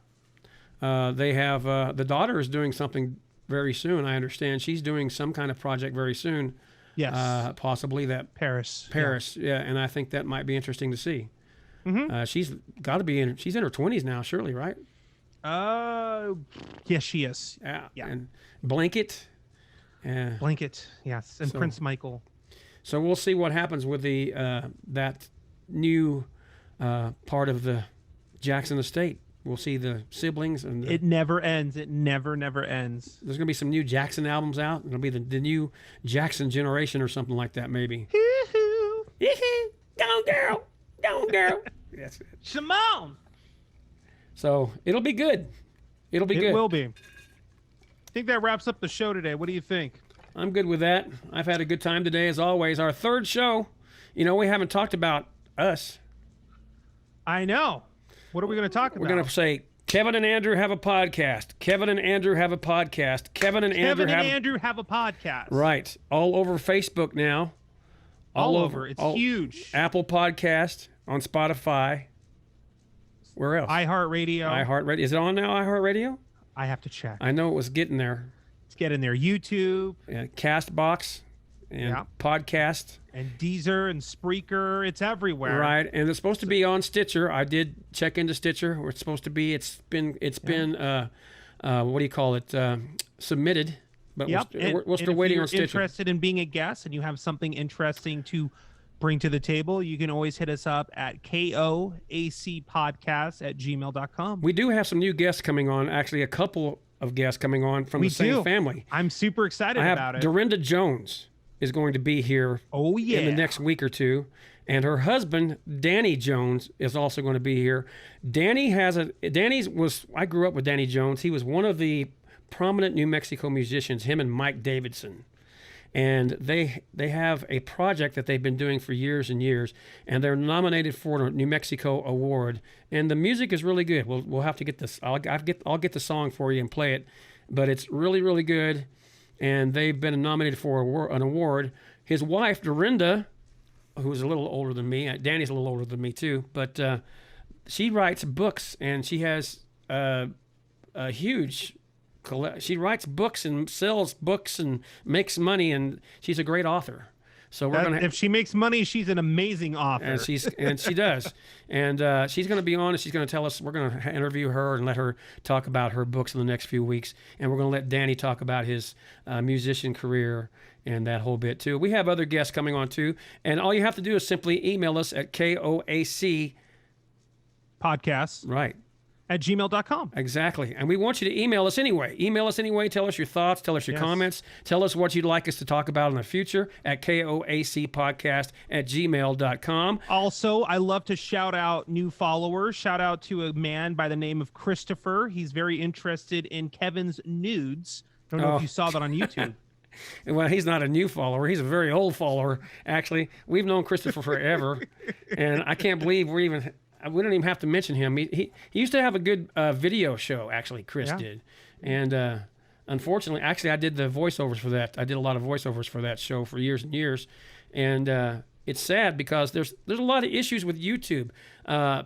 They have the daughter is doing something very soon. I understand she's doing some kind of project very soon. Yes. Possibly that Paris. Yeah. And I think that might be interesting to see. Mm-hmm. She's got to be she's in her 20s now, surely, right? Yes, she is. Yeah. Yeah. And Blanket. Blanket. Yes. And Prince Michael. So we'll see what happens with the that new part of the Jackson estate. We'll see the siblings. And it never ends. It never ends. There's going to be some new Jackson albums out. It'll be the new Jackson generation or something like that, maybe. Hoo-hoo. Go on, girl. Go on, girl. That's it. Shimon. So it'll be good. It'll be good. It will be. I think that wraps up the show today. What do you think? I'm good with that. I've had a good time today, as always. Our 3rd show. We haven't talked about us. I know. What are we going to talk about? We're going to say, Kevin and Andrew have a podcast. Kevin and Andrew have a podcast. Kevin and Andrew have a podcast. Right. All over Facebook now. All over. It's huge. Apple Podcast, on Spotify. Where else? iHeartRadio. Is it on now, iHeartRadio? I have to check. I know it was getting there. It's getting there. YouTube. And Castbox. And Podcast. And Deezer and Spreaker. It's everywhere. Right. And it's supposed to be on Stitcher. I did check into Stitcher where it's supposed to be. It's been what do you call it? Submitted. But we're still waiting on Stitcher. If you're interested in being a guest and you have something interesting to bring to the table, you can always hit us up at koacpodcast@gmail.com. We do have some new guests coming on. Actually, a couple of guests coming on from the same family. I'm super excited about it. Dorinda Jones is going to be here in the next week or two. And her husband, Danny Jones, is also going to be here. I grew up with Danny Jones. He was one of the prominent New Mexico musicians, him and Mike Davidson. And they have a project that they've been doing for years and years, and they're nominated for a New Mexico award. And the music is really good. We'll have to get this. I'll get the song for you and play it, but it's really, really good. And they've been nominated for an award. His wife, Dorinda, who's a little older than me, Danny's a little older than me too, but she writes books, and she has a huge. She writes books and sells books and makes money, and she's a great author. So we're going to. If she makes money, she's an amazing author. And she does. And she's going to be on, and she's going to tell us. We're going to interview her and let her talk about her books in the next few weeks. And we're going to let Danny talk about his musician career and that whole bit too. We have other guests coming on too. And all you have to do is simply email us at KOAC Podcasts. Right. At gmail.com. Exactly. And we want you to email us anyway. Email us anyway. Tell us your thoughts. Tell us your comments. Tell us what you'd like us to talk about in the future at koacpodcast@gmail.com. Also, I love to shout out new followers. Shout out to a man by the name of Christopher. He's very interested in Kevin's nudes. I don't know if you saw that on YouTube. Well, he's not a new follower. He's a very old follower, actually. We've known Christopher forever. And I can't believe we don't even have to mention him. He used to have a good video show, actually, Chris did. And unfortunately, actually, I did the voiceovers for that. I did a lot of voiceovers for that show for years and years. And it's sad because there's a lot of issues with YouTube.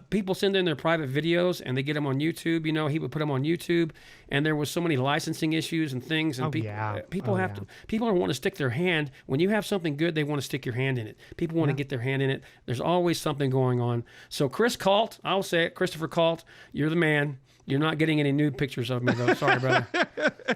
People send in their private videos and they get them on YouTube. You know, he would put them on YouTube, and there was so many licensing issues and things. And people don't want to stick their hand. When you have something good, they want to stick your hand in it. People want to get their hand in it. There's always something going on. So Chris Calt, I'll say it, Christopher Calt, you're the man. You're not getting any nude pictures of me, though. Sorry, brother.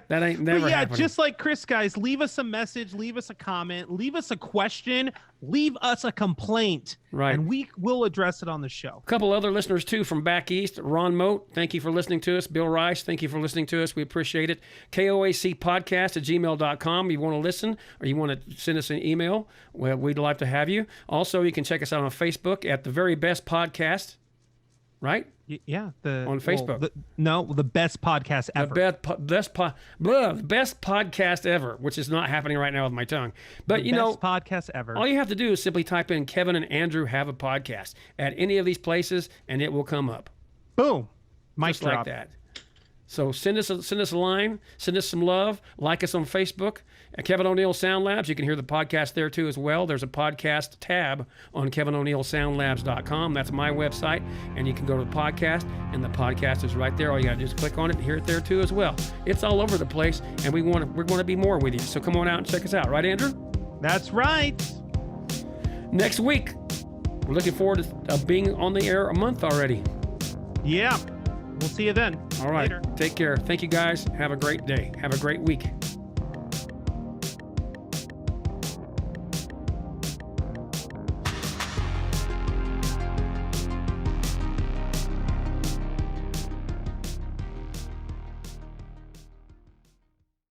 That ain't never happening. Just like Chris, guys, leave us a message, leave us a comment, leave us a question, leave us a complaint, right? And we will address it on the show. A couple other listeners, too, from back east. Ron Moat, thank you for listening to us. Bill Rice, thank you for listening to us. We appreciate it. KOACpodcast@gmail.com. You want to listen or you want to send us an email, well, we'd like to have you. Also, you can check us out on Facebook at The Very Best Podcast, right? Yeah, on Facebook. The best podcast ever. The best podcast ever, which is not happening right now with my tongue. But the best podcast ever. All you have to do is simply type in Kevin and Andrew have a podcast at any of these places, and it will come up. Boom, mic drop. Like that. So send us a line, send us some love, like us on Facebook at Kevin O'Neal Sound Labs. You can hear the podcast there too as well. There's a podcast tab on KevinO'NealSoundLabs.com. That's my website, and you can go to the podcast, and the podcast is right there. All you got to do is click on it and hear it there too as well. It's all over the place, and we're going to be more with you. So come on out and check us out, right, Andrew? That's right. Next week, we're looking forward to being on the air a month already. Yeah. We'll see you then. All right. Later. Take care. Thank you, guys. Have a great day. Have a great week.